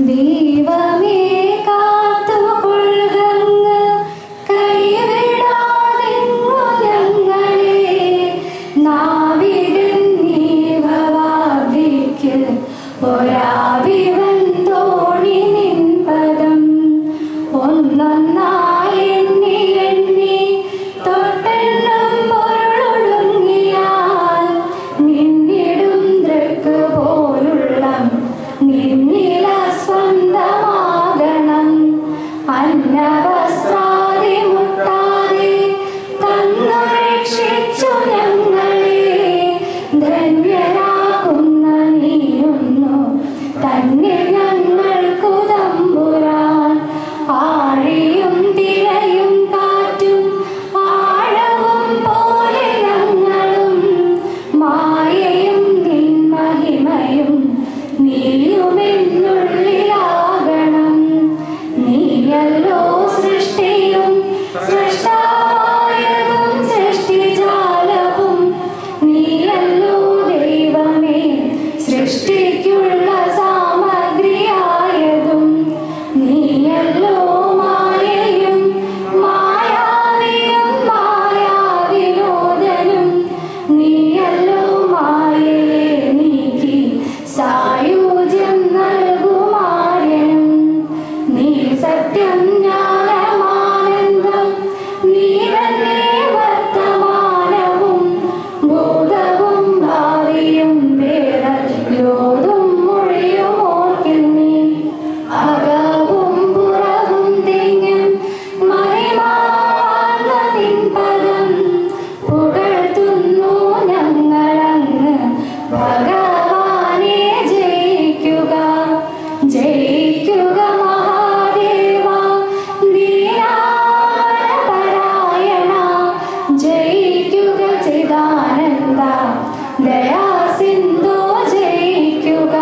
ദൈവമേ കാത്തുകൊള്ളുക കൈവിടാതെങ്ങു ഞങ്ങളെ നാവികൻ നീവവാദിക്ക് ഒരാവിവൻ തോണി നിൻ പദം ഒന്നൊന്നായി എണ്ണി എണ്ണി തൊട്ടെണ്ണം പൊരുളൊടുങ്ങിയാൽ നിന്നിടും ദൃക്ക് പോലുള്ള നിന്നില സ്വന്തമാകണം അന്നവസ്ത്രാദി മുട്ടാതെ തന്നു രക്ഷിച്ചു ഞങ്ങളെ ധന്യരാകുന്ന നീയൊന്നു തന്നെ ഞങ്ങൾക്കു തമ്പുരാൻ ആഴിയും തിരയും കാറ്റും ആഴവും പോലെ ഞങ്ങളും മായയും നിൻ മഹിമയും നീയുമെന്നുള്ളിലാകണം നീയല്ലോ സൃഷ്ടിയും സൃഷ്ടാവായതും സൃഷ്ടിജാലവും നീയല്ലോ ദൈവമേ സൃഷ്ടിക്കുള്ള സാമഗ്രിയായതും നീയല്ലോ മായയും മായാവിയും മായാവിനോദനും നീയല്ലോ മായയെ നീക്കി സായുജ്യം നൽകുമാരനും നീ സത്യം ജ്ഞാനമാനന്ദം നീ തന്നെ വർത്തമാനവും ഭൂതവും ഭാവിയും വേദയോതും മൊഴിയും ഓർക്കുന്നീ അകവും പുറവും തിങ്ങും മഹിമാർന്ന നിൻ പദം പുകഴ്ത്തുന്നു ഞങ്ങളങ്ങ് ഭഗവാനെ ജയിക്കുക ജയിക്കുക മഹാദേവ ദീനാപരായണ ജയിക്കുക ചിദാനന്ദ ദയാസിന്ധോ ജയിക്കുക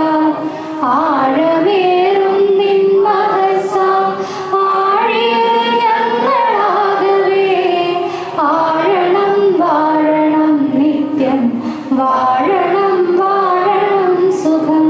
ആഴമേറും നിൻ മഹസ്സ ആഴിയിൽ ഞങ്ങളാകവേ ആഴണം വാഴണം നിത്യം വാഴണം വാഴണം സുഖം.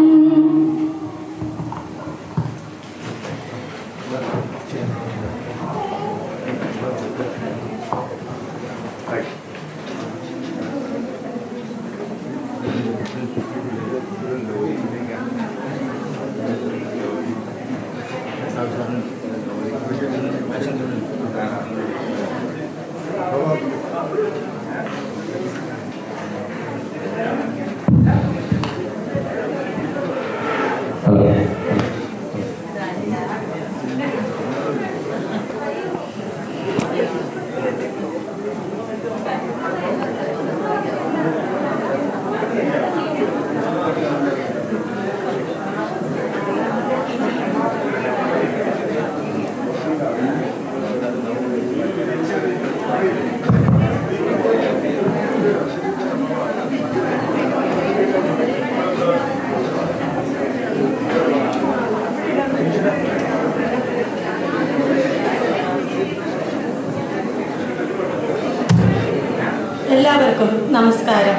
എല്ലാവർക്കും നമസ്കാരം.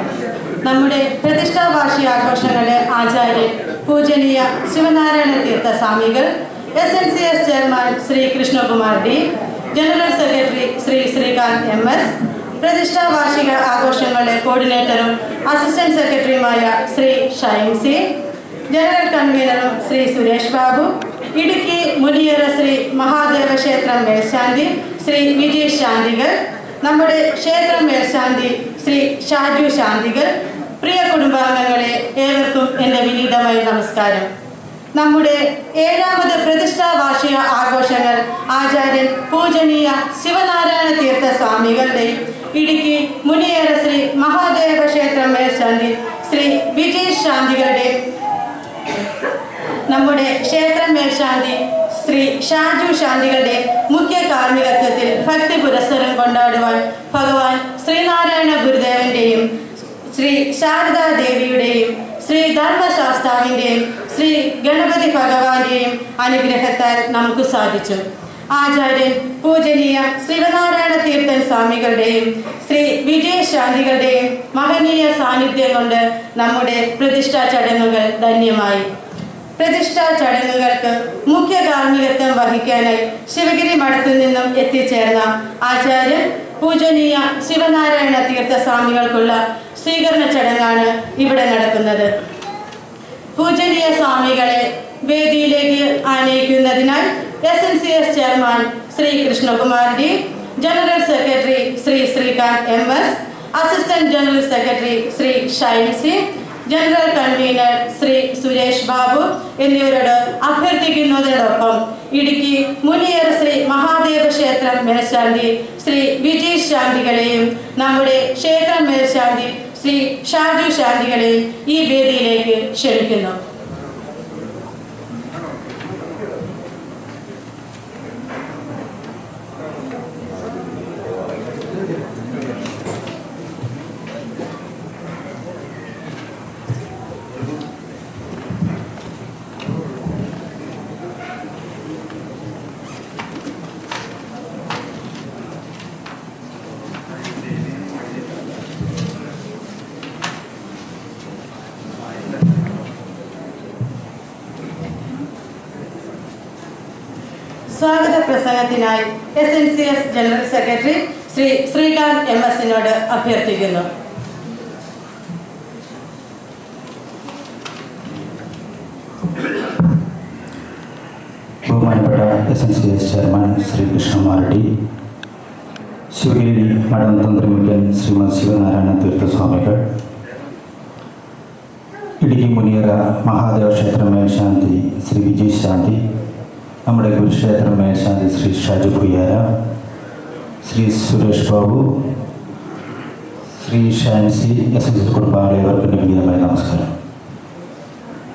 നമ്മുടെ പ്രതിഷ്ഠാ വാർഷികാഘോഷങ്ങളുടെ ആചാര്യൻ പൂജനീയ ശിവനാരായണ തീർത്ഥ സ്വാമികൾ, SNCS chairman Shri Krishnakumar D, general secretary Shri Srikanth MS, പ്രതിഷ്ഠാ വാർഷിക ആഘോഷങ്ങളുടെ കോർഡിനേറ്ററും അസിസ്റ്റന്റ് സെക്രട്ടറിയുമായ ശ്രീ ഷൈൻ സി, ജനറൽ കൺവീനറും ശ്രീ സുരേഷ് ബാബു, ഇടുക്കി മുനിയറ ശ്രീ മഹാദേവ ക്ഷേത്രം മേൽശാന്തി ശ്രീ വിജയ് ശാന്തികൾ, നമ്മുടെ ക്ഷേത്രം മേൽശാന്തി ശ്രീ ഷാജു ശാന്തികൾ, പ്രിയ കുടുംബാംഗങ്ങളെ ഏവർക്കും എൻ്റെ വിനീതമായ നമസ്കാരം. നമ്മുടെ 7ാമത് പ്രതിഷ്ഠാ വാർഷിക ആഘോഷങ്ങൾ ആചാര്യൻ പൂജനീയ ശിവനാരായണ തീർത്ഥ സ്വാമികളുടെ, ഇടുക്കി മുനിയറ ശ്രീ മഹാദേവ ക്ഷേത്രം മേൽശാന്തി ശ്രീ വിജയ് ശാന്തികളുടെ, നമ്മുടെ ക്ഷേത്രം മേൽശാന്തി ശ്രീ ഷാജു ശാന്തികളുടെ മുഖ്യ കാർമ്മികത്വത്തിൽ ഭക്തി പുരസ്സരം കൊണ്ടാടുവാൻ ഭഗവാൻ ശ്രീനാരായണ ഗുരുദേവന്റെയും ശ്രീ ശാരദാ ദേവിയുടെയും ശ്രീ ധർമ്മശാസ്താവിൻ്റെയും ശ്രീ ഗണപതി ഭഗവാന്റെയും അനുഗ്രഹത്താൽ നമുക്ക് സാധിച്ചു. ആചാര്യൻ പൂജനീയ ശ്രീനാരായണ തീർത്ഥൻ സ്വാമികളുടെയും ശ്രീ വിജയശാന്തികളുടെയും മഹനീയ സാന്നിധ്യം കൊണ്ട് നമ്മുടെ പ്രതിഷ്ഠാ ചടങ്ങുകൾ ധന്യമായി. പ്രതിഷ്ഠാ ചടങ്ങുകൾക്ക് മുഖ്യ കാർമ്മികത്വം വഹിക്കാനായി ശിവഗിരി മഠത്തിൽ നിന്നും എത്തിച്ചേർന്ന ആചാര്യൻ പൂജനീയ ശിവനാരായണ തീർത്ഥ സ്വാമികൾക്കുള്ള സ്വീകരണ ചടങ്ങാണ് ഇവിടെ നടക്കുന്നത്. പൂജനീയ സ്വാമികളെ വേദിയിലേക്ക് ആനയിക്കുന്നതിനായി SNCS chairman Shri Krishnakumar D, general secretary Shri Srikanth MS, assistant general secretary Shri Shine C, general convener Shri Suresh Babu എന്നിവരോട് അഭ്യർത്ഥിക്കുന്നതിനോടൊപ്പം ഇടുക്കി മുനിയർ ശ്രീ മഹാദേവ ക്ഷേത്രം മേൽശാന്തി ശ്രീ വിജയ് ശാന്തികളെയും നമ്മുടെ ക്ഷേത്രം മേൽശാന്തി ശ്രീ ഷാജു ശാന്തികളെയും ഈ വേദിയിലേക്ക് ക്ഷണിക്കുന്നു. സ്വാഗത പ്രസംഗത്തിനായി SNCS general secretary Shri Srikanth MS അഭ്യർത്ഥിക്കുന്നു. ബഹുമാനപ്പെട്ട SNCS chairman Shri Krishnakumar D, Sivagiri മഠം തന്ത്രിമുഖ്യൻ ശ്രീമദ് ശിവനാരായണ തീർത്ഥ സ്വാമികൾ, ഇടുക്കി മുനിയറ മഹാദേവ ക്ഷേത്ര മേൽശാന്തി ശ്രീ വിജയ് ശാന്തി, നമ്മുടെ ഗുരുക്ഷേത്ര മേൽശാന്തി ശ്രീ ഷാജു പുയ്യാര, ശ്രീ സുരേഷ് ബാബു, ശ്രീ ഷാൻസി, SNCS കുടുംബാംഗങ്ങൾക്ക് വിനീതമായ നമസ്കാരം.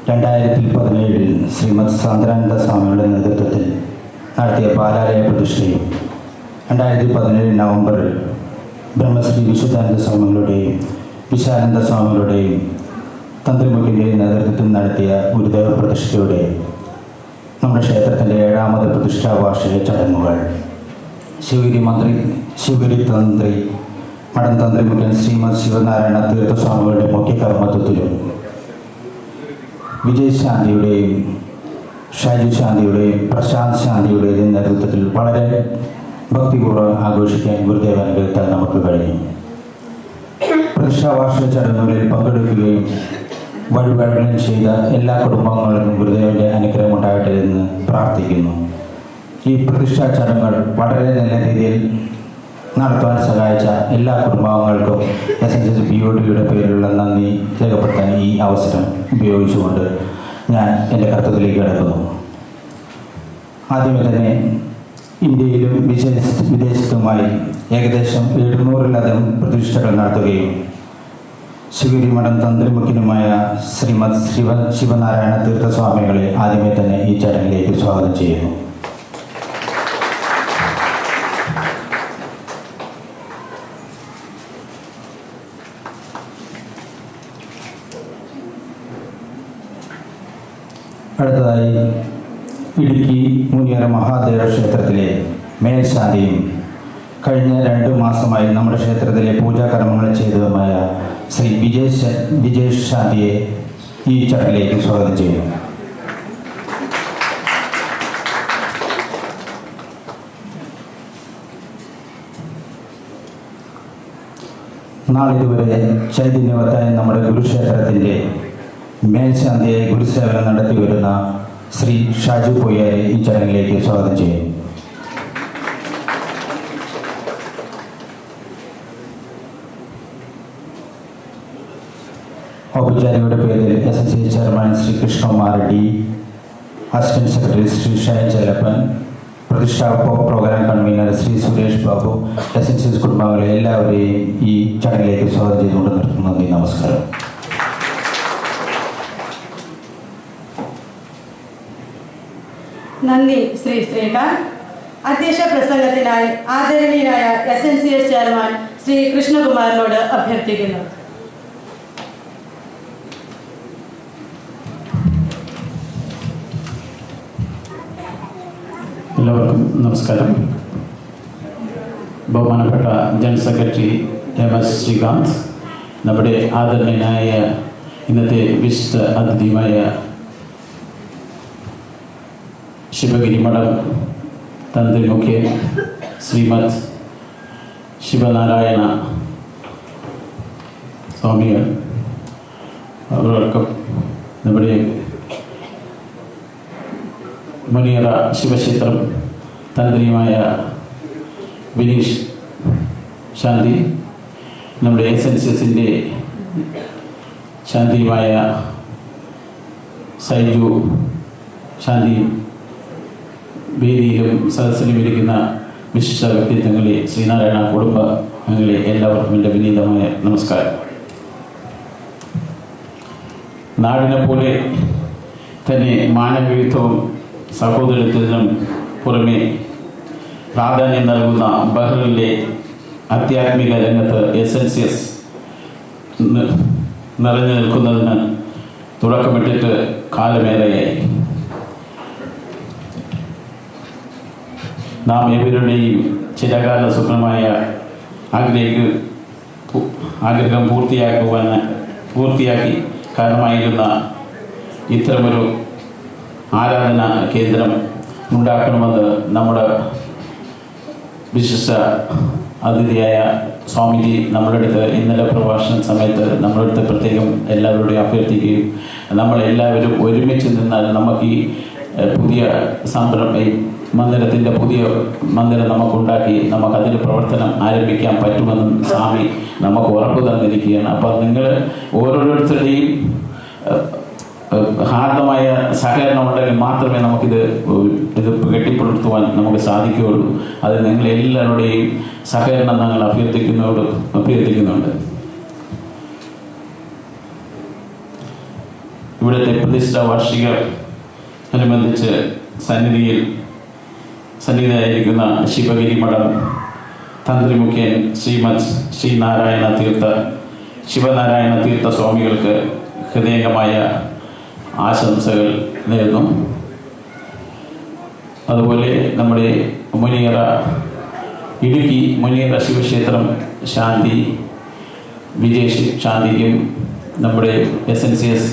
2017 ശ്രീമദ് സാന്ദ്രാനന്ദ സ്വാമികളുടെ നേതൃത്വത്തിൽ നടത്തിയ പാലാലയ പ്രതിഷ്ഠയും 2017 നവംബറിൽ ബ്രഹ്മശ്രീ വിശുദ്ധാനന്ദ സ്വാമികളുടെയും വിശാനന്ദ സ്വാമികളുടെയും തന്ത്രിമുഖിൻ്റെയും നേതൃത്വത്തിൽ നടത്തിയ ഗുരുദേവ പ്രതിഷ്ഠയുടെ നമ്മുടെ ക്ഷേത്രത്തിൻ്റെ 7ാമത് പ്രതിഷ്ഠാ വാർഷിക ചടങ്ങുകൾ ശിവഗിരി തന്ത്രി മഠം തന്ത്രിമുഖ്യൻ ശ്രീമദ് ശിവനാരായണ തീർത്ഥസ്വാമികളുടെ മുഖ്യ കർമ്മത്വത്തിലും വിജയ് ശാന്തിയുടെയും ഷാജു ശാന്തിയുടെയും പ്രശാന്ത് ശാന്തിയുടെയും നേതൃത്വത്തിൽ വളരെ ഭക്തിപൂർവ്വം ആഘോഷിക്കാൻ ഗുരുദേവ അനുഗ്രഹത്താൽ നമുക്ക് കഴിഞ്ഞു. പ്രതിഷ്ഠാ വാർഷിക ചടങ്ങുകളിൽ പങ്കെടുക്കുകയും വഴിപാടുകളും ചെയ്ത എല്ലാ കുടുംബാംഗങ്ങൾക്കും ഗുരുദേവൻ്റെ അനുഗ്രഹം ഉണ്ടാകട്ടെ എന്ന് പ്രാർത്ഥിക്കുന്നു. ഈ പ്രതിഷ്ഠാ ചടങ്ങുകൾ വളരെ നല്ല രീതിയിൽ നടത്തുവാൻ സഹായിച്ച എല്ലാ കുടുംബാംഗങ്ങൾക്കും SNCS BODയുടെ പേരിലുള്ള നന്ദി രേഖപ്പെടുത്താൻ ഈ അവസരം ഉപയോഗിച്ചുകൊണ്ട് ഞാൻ എൻ്റെ കർത്തവ്യത്തിലേക്ക് കടക്കുന്നു. ആദ്യമേ തന്നെ ഇന്ത്യയിലും വിദേശത്തുമായി ഏകദേശം 700-ലധികം പ്രതിഷ്ഠകൾ നടത്തുകയും ശിവഗിരി മഠം തന്ത്രിമുഖ്യനുമായ ശ്രീമദ് ശിവനാരായണ തീർത്ഥസ്വാമികളെ ആദ്യമേ തന്നെ ഈ ചടങ്ങിലേക്ക് സ്വാഗതം ചെയ്യുന്നു. അടുത്തതായി ഇടുക്കി മുനിയറ മഹാദേവ ക്ഷേത്രത്തിലെ മേൽശാന്തിയും കഴിഞ്ഞ 2 മാസമായി നമ്മുടെ ക്ഷേത്രത്തിലെ പൂജാകർമ്മങ്ങൾ ചെയ്തതുമായ ശ്രീ വിജയ് ശാന്തിയെ ഈ ചടങ്ങിലേക്ക് സ്വാഗതം ചെയ്യുന്നു. നാളിതുവരെ ചൈതന്യവത്തായ നമ്മുടെ ഗുരുക്ഷേത്രത്തിൻ്റെ മേൽശാന്തിയെ ഗുരുസേവനം നടത്തി വരുന്ന ശ്രീ ഷാജു പൊയ്യാരെ ഈ ചടങ്ങിലേക്ക് സ്വാഗതം ചെയ്യുന്നു. ഔപചാരികയുടെ പേരിൽ SNCS chairman Shri Krishnakumar D, assistant secretary Shri Shine Chellappan, പ്രതിഷ്ഠാ programme convener Shri Suresh Babu, SNCS കുടുംബാംഗങ്ങളെ എല്ലാവരെയും ഈ ചടങ്ങിലേക്ക് സ്വാഗതം ചെയ്തുകൊണ്ട് നിർത്തുന്നു. നന്ദി, നമസ്കാരം. നന്ദി ശ്രീ ശ്രീകാന്ത്. അധ്യക്ഷ പ്രസംഗത്തിനായി ആദരണീയനായ SNCS ചെയർമാൻ ശ്രീ കൃഷ്ണകുമാറിനോട് അഭ്യർത്ഥിക്കുന്നു. എല്ലാവർക്കും നമസ്കാരം. ബഹുമാനപ്പെട്ട ജനറൽ സെക്രട്ടറി MS ശ്രീകാന്ത്, നമ്മുടെ ആദരണീയനായ ഇന്നത്തെ വിശിഷ്ട അതിഥിയുമായ ശിവഗിരി മഠം തന്ത്രി മുഖ്യൻ ശ്രീമദ് ശിവനാരായണ സ്വാമികൾ അവർക്കും നമ്മുടെ മുനിയറ ശിവക്ഷേത്രം തന്ത്രിയുമായ വിനീഷ് ശാന്തി, നമ്മുടെ SNCSൻ്റെ ശാന്തിയുമായ സൈജു ശാന്തി, വേദിയിലും സദസ്സിലും ഇരിക്കുന്ന വിശിഷ്ട വ്യക്തിത്വങ്ങളെ, ശ്രീനാരായണ കുടുംബ അംഗങ്ങളെ എല്ലാവർക്കും എൻ്റെ വിനീതമായ നമസ്കാരം. നാടിനെ പോലെ തന്നെ മാനവീയത്വവും സഹോദരത്തിനും പുറമെ പ്രാധാന്യം നൽകുന്ന ബഹ്റിനിലെ ആധ്യാത്മിക രംഗത്ത് SNCS നിറഞ്ഞു നിൽക്കുന്നതിന് തുടക്കമിട്ടിട്ട് കാലമേറെയായി. നാം ഏവരുടെയും ചിരകാല സ്വപ്നമായ ആഗ്രഹം പൂർത്തിയാക്കി കാരണമായിരുന്ന ഇത്തരമൊരു ആരാധന കേന്ദ്രം ഉണ്ടാക്കണമെന്ന് നമ്മുടെ വിശിഷ്ട അതിഥിയായ സ്വാമിജി നമ്മുടെ അടുത്ത് ഇന്നലെ പ്രഭാഷണ സമയത്ത് നമ്മുടെ അടുത്ത് പ്രത്യേകം എല്ലാവരുടെയും അഭ്യർത്ഥിക്കുകയും നമ്മളെല്ലാവരും ഒരുമിച്ച് നിന്നാൽ നമുക്ക് ഈ പുതിയ മന്ദിരത്തിൻ്റെ പുതിയ മന്ദിരം നമുക്കുണ്ടാക്കി നമുക്കതിൽ പ്രവർത്തനം ആരംഭിക്കാൻ പറ്റുമെന്നും സ്വാമി നമുക്ക് ഉറപ്പ് തന്നിരിക്കുകയാണ്. അപ്പോൾ നിങ്ങൾ ഓരോരുത്തരുടെയും ഹാർദമായ സഹകരണം ഉണ്ടെങ്കിൽ മാത്രമേ നമുക്കിത് കെട്ടിപ്പടുത്തുവാൻ നമുക്ക് സാധിക്കുകയുള്ളൂ. അത് നിങ്ങളെല്ലാവരുടെയും സഹകരണം ഞങ്ങൾ അഭ്യർത്ഥിക്കുന്നുണ്ട്. ഇവിടുത്തെ പ്രതിഷ്ഠാ വാർഷിക അനുബന്ധിച്ച് സന്നിധിയായിരിക്കുന്ന ശിവഗിരി മഠം തന്ത്രി മുഖ്യൻ ശ്രീമദ് ശിവനാരായണ തീർത്ഥ സ്വാമികൾക്ക് ഹൃദയംഗമായ ആശംസകൾ നേരുന്നു. അതുപോലെ നമ്മുടെ ഇടുക്കി മുനിയറ ശിവക്ഷേത്രം ശാന്തി വിജയ് ശാന്തിക്കും നമ്മുടെ SNCS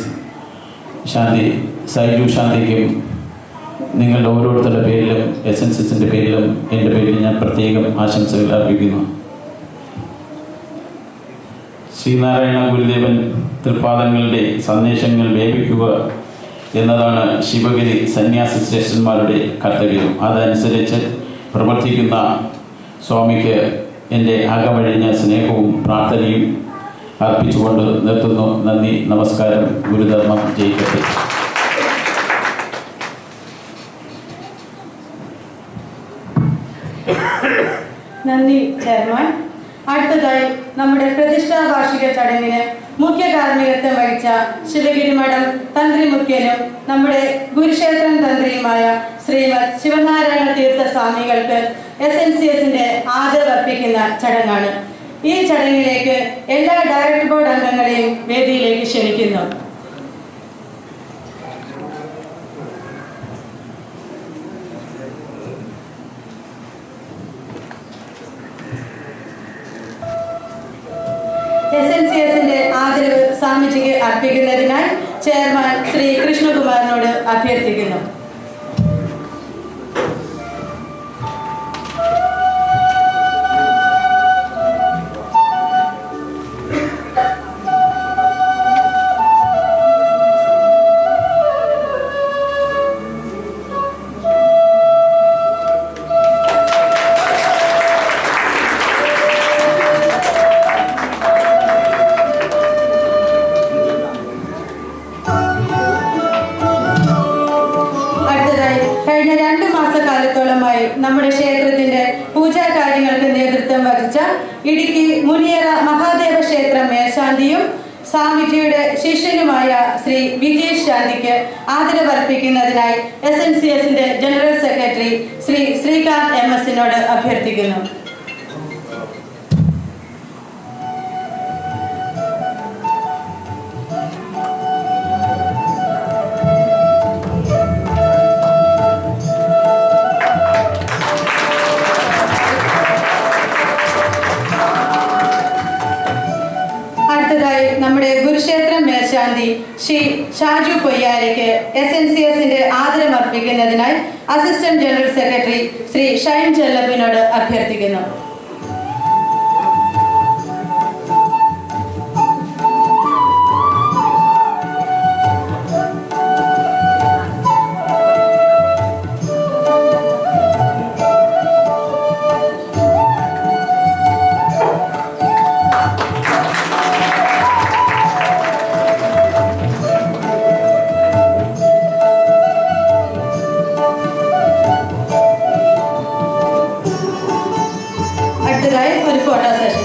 ശാന്തി സൈജു ശാന്തിക്കും നിങ്ങളുടെ ഓരോരുത്തരുടെ പേരിലും SNCSൻ്റെ പേരിലും എൻ്റെ പേരിൽ ഞാൻ പ്രത്യേകം ആശംസകൾ അർപ്പിക്കുന്നു. ശ്രീനാരായണ ഗുരുദേവൻ തൃപ്പാദങ്ങളുടെ സന്ദേശങ്ങൾ വ്യാപിക്കുക എന്നതാണ് ശിവഗിരി സന്യാസി ശ്രേഷ്ഠന്മാരുടെ കർത്തവ്യം. അതനുസരിച്ച് പ്രവർത്തിക്കുന്ന സ്വാമിക്ക് എൻ്റെ അകമഴിഞ്ഞ സ്നേഹവും പ്രാർത്ഥനയും അർപ്പിച്ചുകൊണ്ട് നിർത്തുന്നു. നന്ദി, നമസ്കാരം. ഗുരുധർമ്മം ജയിക്കട്ടെ. നന്ദി ചെയർമാൻ. അടുത്തതായി നമ്മുടെ പ്രതിഷ്ഠാ വാർഷിക ചടങ്ങിന് മുഖ്യ കാർമ്മികത്വം വഹിച്ച ശിവഗിരി മഠം തന്ത്രി മുഖ്യനും നമ്മുടെ ഗുരുക്ഷേത്രം തന്ത്രിയുമായ ശ്രീമദ് ശിവനാരായണ തീർത്ഥ സ്വാമികൾക്ക് SNCSൻ്റെ ആദരവർപ്പിക്കുന്ന ചടങ്ങാണ്. ഈ ചടങ്ങിലേക്ക് എല്ലാ ഡയറക്ടർ ബോർഡ് അംഗങ്ങളെയും വേദിയിലേക്ക് ക്ഷണിക്കുന്നു. SNCSൻ്റെ ആദരവ് സ്വാമിജിക്ക് അർപ്പിക്കുന്നതിനായി ചെയർമാൻ ശ്രീ കൃഷ്ണകുമാറിനോട് അഭ്യർത്ഥിക്കുന്നു. നമ്മുടെ ക്ഷേത്രത്തിന്റെ പൂജാ കാര്യങ്ങൾക്ക് നേതൃത്വം വഹിച്ച ഇടുക്കി മുനിയറ മഹാദേവ ക്ഷേത്രം മേൽശാന്തിയും സ്വാമിജിയുടെ ശിഷ്യനുമായ ശ്രീ വിജയ് ശാന്തിക്ക് ആദരവർപ്പിക്കുന്നതിനായി SNCSൻ്റെ ജനറൽ സെക്രട്ടറി ശ്രീ ശ്രീകാന്ത് MS-നോട് അഭ്യർത്ഥിക്കുന്നു. അടുത്തതായി നമ്മുടെ ഗുരുക്ഷേത്രം മേൽശാന്തി ശ്രീ ഷാജു കൊയ്യാരയ്ക്ക് SNCSന്റെ ആദരം അർപ്പിക്കുന്നതിനായി assistant general secretary Shri Shine ചെല്ലപ്പിനോട് അഭ്യർത്ഥിക്കുന്നു. ഒരു ഫോട്ടോ സെഷൻ.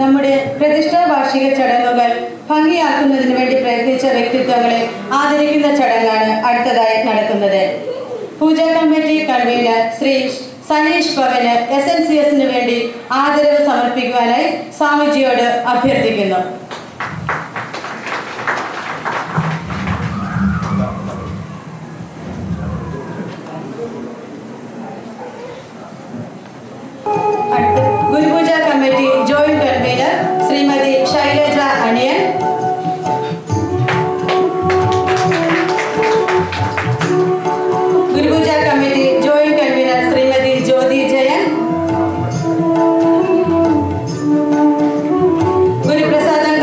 നമ്മുടെ പ്രതിഷ്ഠാ വാർഷിക ചടങ്ങുകൾ ഭംഗിയാക്കുന്നതിന് വേണ്ടി പ്രയത്നിച്ച വ്യക്തിത്വങ്ങളെ ആദരിക്കുന്ന ചടങ്ങാണ് അടുത്തതായി നടക്കുന്നത്. പൂജാ കമ്മിറ്റി കൺവീനർ ശ്രീ സനീഷ് ഭവന് SNCSന് വേണ്ടി ആദരവ് സമർപ്പിക്കുവാനായി സ്വാമിജിയോട് അഭ്യർത്ഥിക്കുന്നു. ഗുരുപൂജ committee joint convener Shrimati Shailaja Aniyan, ഗുരുപൂജ committee joint convener Shrimati Jyothi Jayan, ഗുരുപ്രസാദം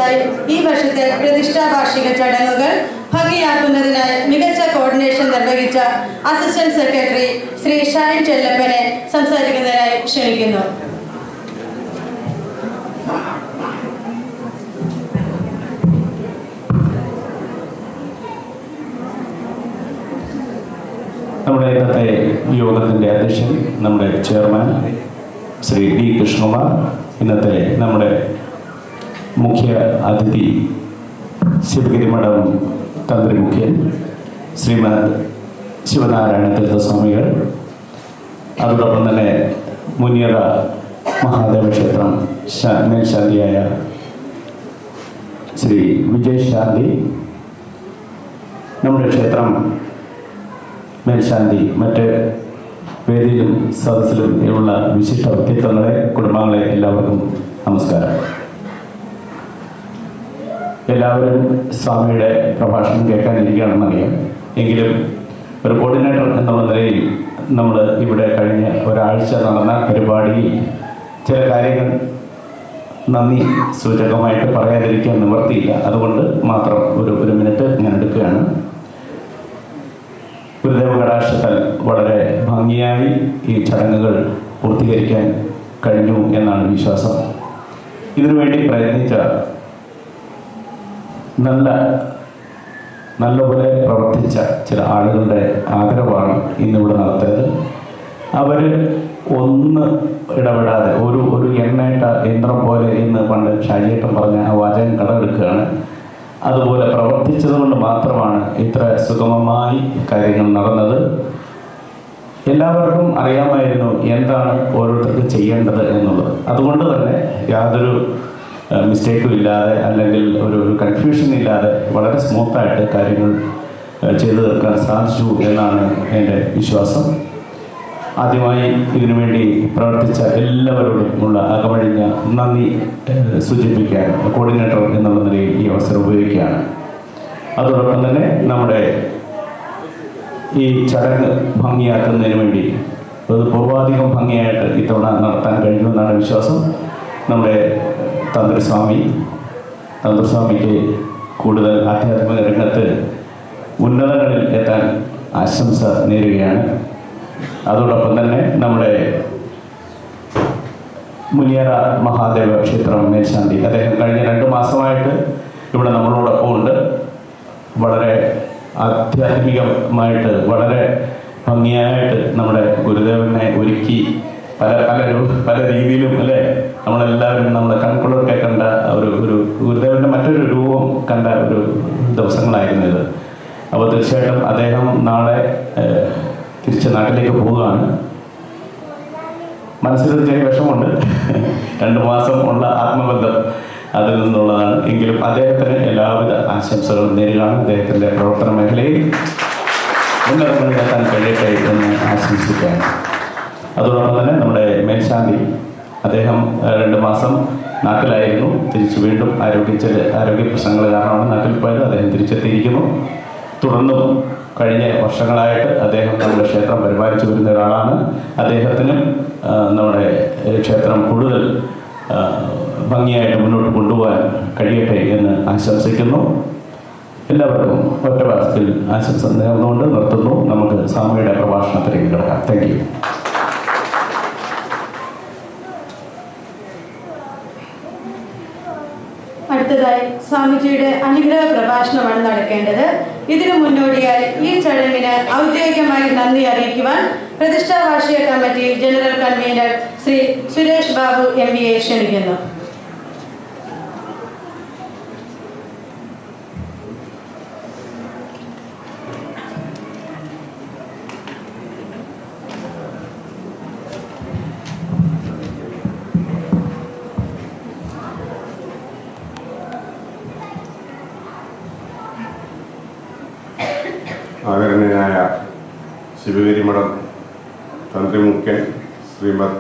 അടുത്തതായി ഈ വർഷത്തെ പ്രതിഷ്ഠാ വാർഷിക ചടങ്ങുകൾ ഭംഗിയാക്കുന്നതിനായി മികച്ച കോർഡിനേഷൻ നിർവഹിച്ച അസിസ്റ്റന്റ് സെക്രട്ടറി ശ്രീ ഷൈൻ ചെല്ലപ്പനെ സംസാരിക്കുന്നതിനായി ക്ഷണിക്കുന്നു. നമ്മുടെ ഇന്നത്തെ യോഗത്തിൻ്റെ അധ്യക്ഷൻ നമ്മുടെ ചെയർമാൻ ശ്രീ ഡി കൃഷ്ണകുമാർ, ഇന്നത്തെ നമ്മുടെ മുഖ്യ അതിഥി ശിവഗിരി മഠം തന്ത്രി മുഖ്യൻ ശ്രീമദ് ശിവനാരായണ തീർത്ഥസ്വാമികൾ, അതോടൊപ്പം തന്നെ മുനിയറ മഹാദേവ ക്ഷേത്രം മേൽശാന്തിയായ ശ്രീ വിജയ് ശാന്തി, നമ്മുടെ ക്ഷേത്രം മേൽശാന്തി, മറ്റ് വേദിയിലും സദസ്സിലും ഉള്ള വിശിഷ്ട വ്യക്തിത്വങ്ങളെ, കുടുംബാംഗങ്ങളെ എല്ലാവർക്കും നമസ്കാരം. എല്ലാവരും സ്വാമിയുടെ പ്രഭാഷണം കേൾക്കാനിരിക്കുകയാണെന്നറിയാം. എങ്കിലും ഒരു കോർഡിനേറ്റർ എന്നുള്ള നിലയിൽ നമ്മൾ ഇവിടെ കഴിഞ്ഞ ഒരാഴ്ച നടന്ന പരിപാടിയിൽ ചില കാര്യങ്ങൾ നന്ദി സൂചകമായിട്ട് പറയാതിരിക്കാൻ നിവർത്തിയില്ല. അതുകൊണ്ട് മാത്രം ഒരു മിനിറ്റ് ഞാൻ എടുക്കുകയാണ്. ഗുരുദേവ കടാക്ഷത്താൽ വളരെ ഭംഗിയായി ഈ ചടങ്ങുകൾ പൂർത്തീകരിക്കാൻ കഴിഞ്ഞു എന്നാണ് വിശ്വാസം. ഇതിനുവേണ്ടി പ്രയത്നിച്ച നല്ലപോലെ പ്രവർത്തിച്ച ചില ആളുകളുടെ ആദരവാണ് ഇന്നിവിടെ നടത്തിയത്. അവർ ഒന്ന് ഇടപെടാതെ ഒരു എണ്ണയിട്ട യന്ത്രം പോലെ ഇന്ന് പണ്ട് ഷാജിയേട്ടൻ പറഞ്ഞ ആ വാചകം കടമെടുക്കുകയാണ്. അതുപോലെ പ്രവർത്തിച്ചത് കൊണ്ട് മാത്രമാണ് ഇത്ര സുഗമമായി കാര്യങ്ങൾ നടന്നത്. എല്ലാവർക്കും അറിയാമായിരുന്നു എന്താണ് ഓരോരുത്തർക്ക് ചെയ്യേണ്ടത് എന്നുള്ളത്. അതുകൊണ്ട് തന്നെ യാതൊരു മിസ്റ്റേക്കും ഇല്ലാതെ അല്ലെങ്കിൽ ഒരു കൺഫ്യൂഷൻ ഇല്ലാതെ വളരെ സ്മൂത്തായിട്ട് കാര്യങ്ങൾ ചെയ്തു തീർക്കാൻ സാധിച്ചു എന്നാണ് എൻ്റെ വിശ്വാസം. ആദ്യമായി ഇതിനുവേണ്ടി പ്രവർത്തിച്ച എല്ലാവരോടും ഉള്ള അകമഴിഞ്ഞ നന്ദി സൂചിപ്പിക്കാൻ കോർഡിനേറ്റർ എന്നുള്ള നിലയിൽ ഈ അവസരം ഉപയോഗിക്കുകയാണ്. അതോടൊപ്പം തന്നെ നമ്മുടെ ഈ ചടങ്ങ് ഭംഗിയാക്കുന്നതിന് വേണ്ടി അത് പൂർവാധികം ഭംഗിയായിട്ട് ഇത്തവണ നടത്താൻ കഴിയുമെന്നാണ് വിശ്വാസം. നമ്മുടെ തന്ത്രിസ്വാമിക്ക് കൂടുതൽ ആധ്യാത്മിക രംഗത്ത് ഉന്നതങ്ങളിൽ എത്താൻ ആശംസ നേരുകയാണ്. അതോടൊപ്പം തന്നെ നമ്മുടെ മുനിയറ മഹാദേവ ക്ഷേത്രം മേൽശാന്തി, അദ്ദേഹം കഴിഞ്ഞ 2 മാസമായിട്ട് ഇവിടെ നമ്മളോടൊപ്പം ഉണ്ട്. വളരെ ആധ്യാത്മികമായിട്ട് വളരെ ഭംഗിയായിട്ട് നമ്മുടെ ഗുരുദേവനെ ഒരുക്കി പല രീതിയിലും അല്ലേ, നമ്മളെല്ലാവരും നമ്മളെ കൺകുളിർക്കെ കണ്ട ഒരു ഗുരുദേവൻ്റെ മറ്റൊരു രൂപം കണ്ട ഒരു ദിവസങ്ങളായിരുന്നു ഇത്. അപ്പോൾ തീർച്ചയായിട്ടും അദ്ദേഹം നാളെ തിരിച്ച് നാട്ടിലേക്ക് പോവുകയാണ്. മനസ്സിലൊരു ചെറിയ വിഷമമുണ്ട്. 2 മാസം ഉള്ള ആത്മബന്ധം അതിൽ നിന്നുള്ളതാണ്. എങ്കിലും അദ്ദേഹത്തിന് എല്ലാവിധ ആശംസകളും നേരുകയാണ്. അദ്ദേഹത്തിൻ്റെ പ്രവർത്തന മേഖലയിൽ ഉന്നതങ്ങളിലെത്താൻ കഴിയട്ടെ എന്ന് ആശംസിക്കുകയാണ്. അതോടൊപ്പം തന്നെ നമ്മുടെ മേൽശാന്തി, അദ്ദേഹം 2 മാസം നാട്ടിലായിരുന്നു. തിരിച്ച് വീണ്ടും ആരോഗ്യ പ്രശ്നങ്ങൾ കാരണമാണ് നാട്ടിൽ പോയത്. അദ്ദേഹം തിരിച്ചെത്തിയിരിക്കുന്നു. തുടർന്നും കഴിഞ്ഞ വർഷങ്ങളായിട്ട് അദ്ദേഹം നമ്മുടെ ക്ഷേത്രം പരിപാലിച്ചു വരുന്ന ഒരാളാണ്. അദ്ദേഹത്തിനും നമ്മുടെ ക്ഷേത്രം കൂടുതൽ ഭംഗിയായിട്ട് മുന്നോട്ട് കൊണ്ടുപോകാൻ കഴിയട്ടെ എന്ന് ആശംസിക്കുന്നു. എല്ലാവർക്കും ഒറ്റ വാക്കിൽ ആശംസ നേർന്നുകൊണ്ട് നിർത്തുന്നു. നമുക്ക് സ്വാമിയുടെ പ്രഭാഷണത്തിലേക്ക് കിടക്കാം. Thank you. അടുത്തതായി സ്വാമിജിയുടെ അനുഗ്രഹ പ്രഭാഷണമാണ് നടക്കേണ്ടത്. ഇതിനു മുന്നോടിയായി ഈ ചടങ്ങിന് ഔദ്യോഗികമായി നന്ദി അറിയിക്കുവാൻ പ്രതിഷ്ഠാ വാർഷിക committee general convener Shri Suresh Babu MBA ക്ഷണിക്കുന്നു. ആദരണീയനായ ശിവഗിരി മഠം തന്ത്രി മുഖ്യൻ ശ്രീമദ്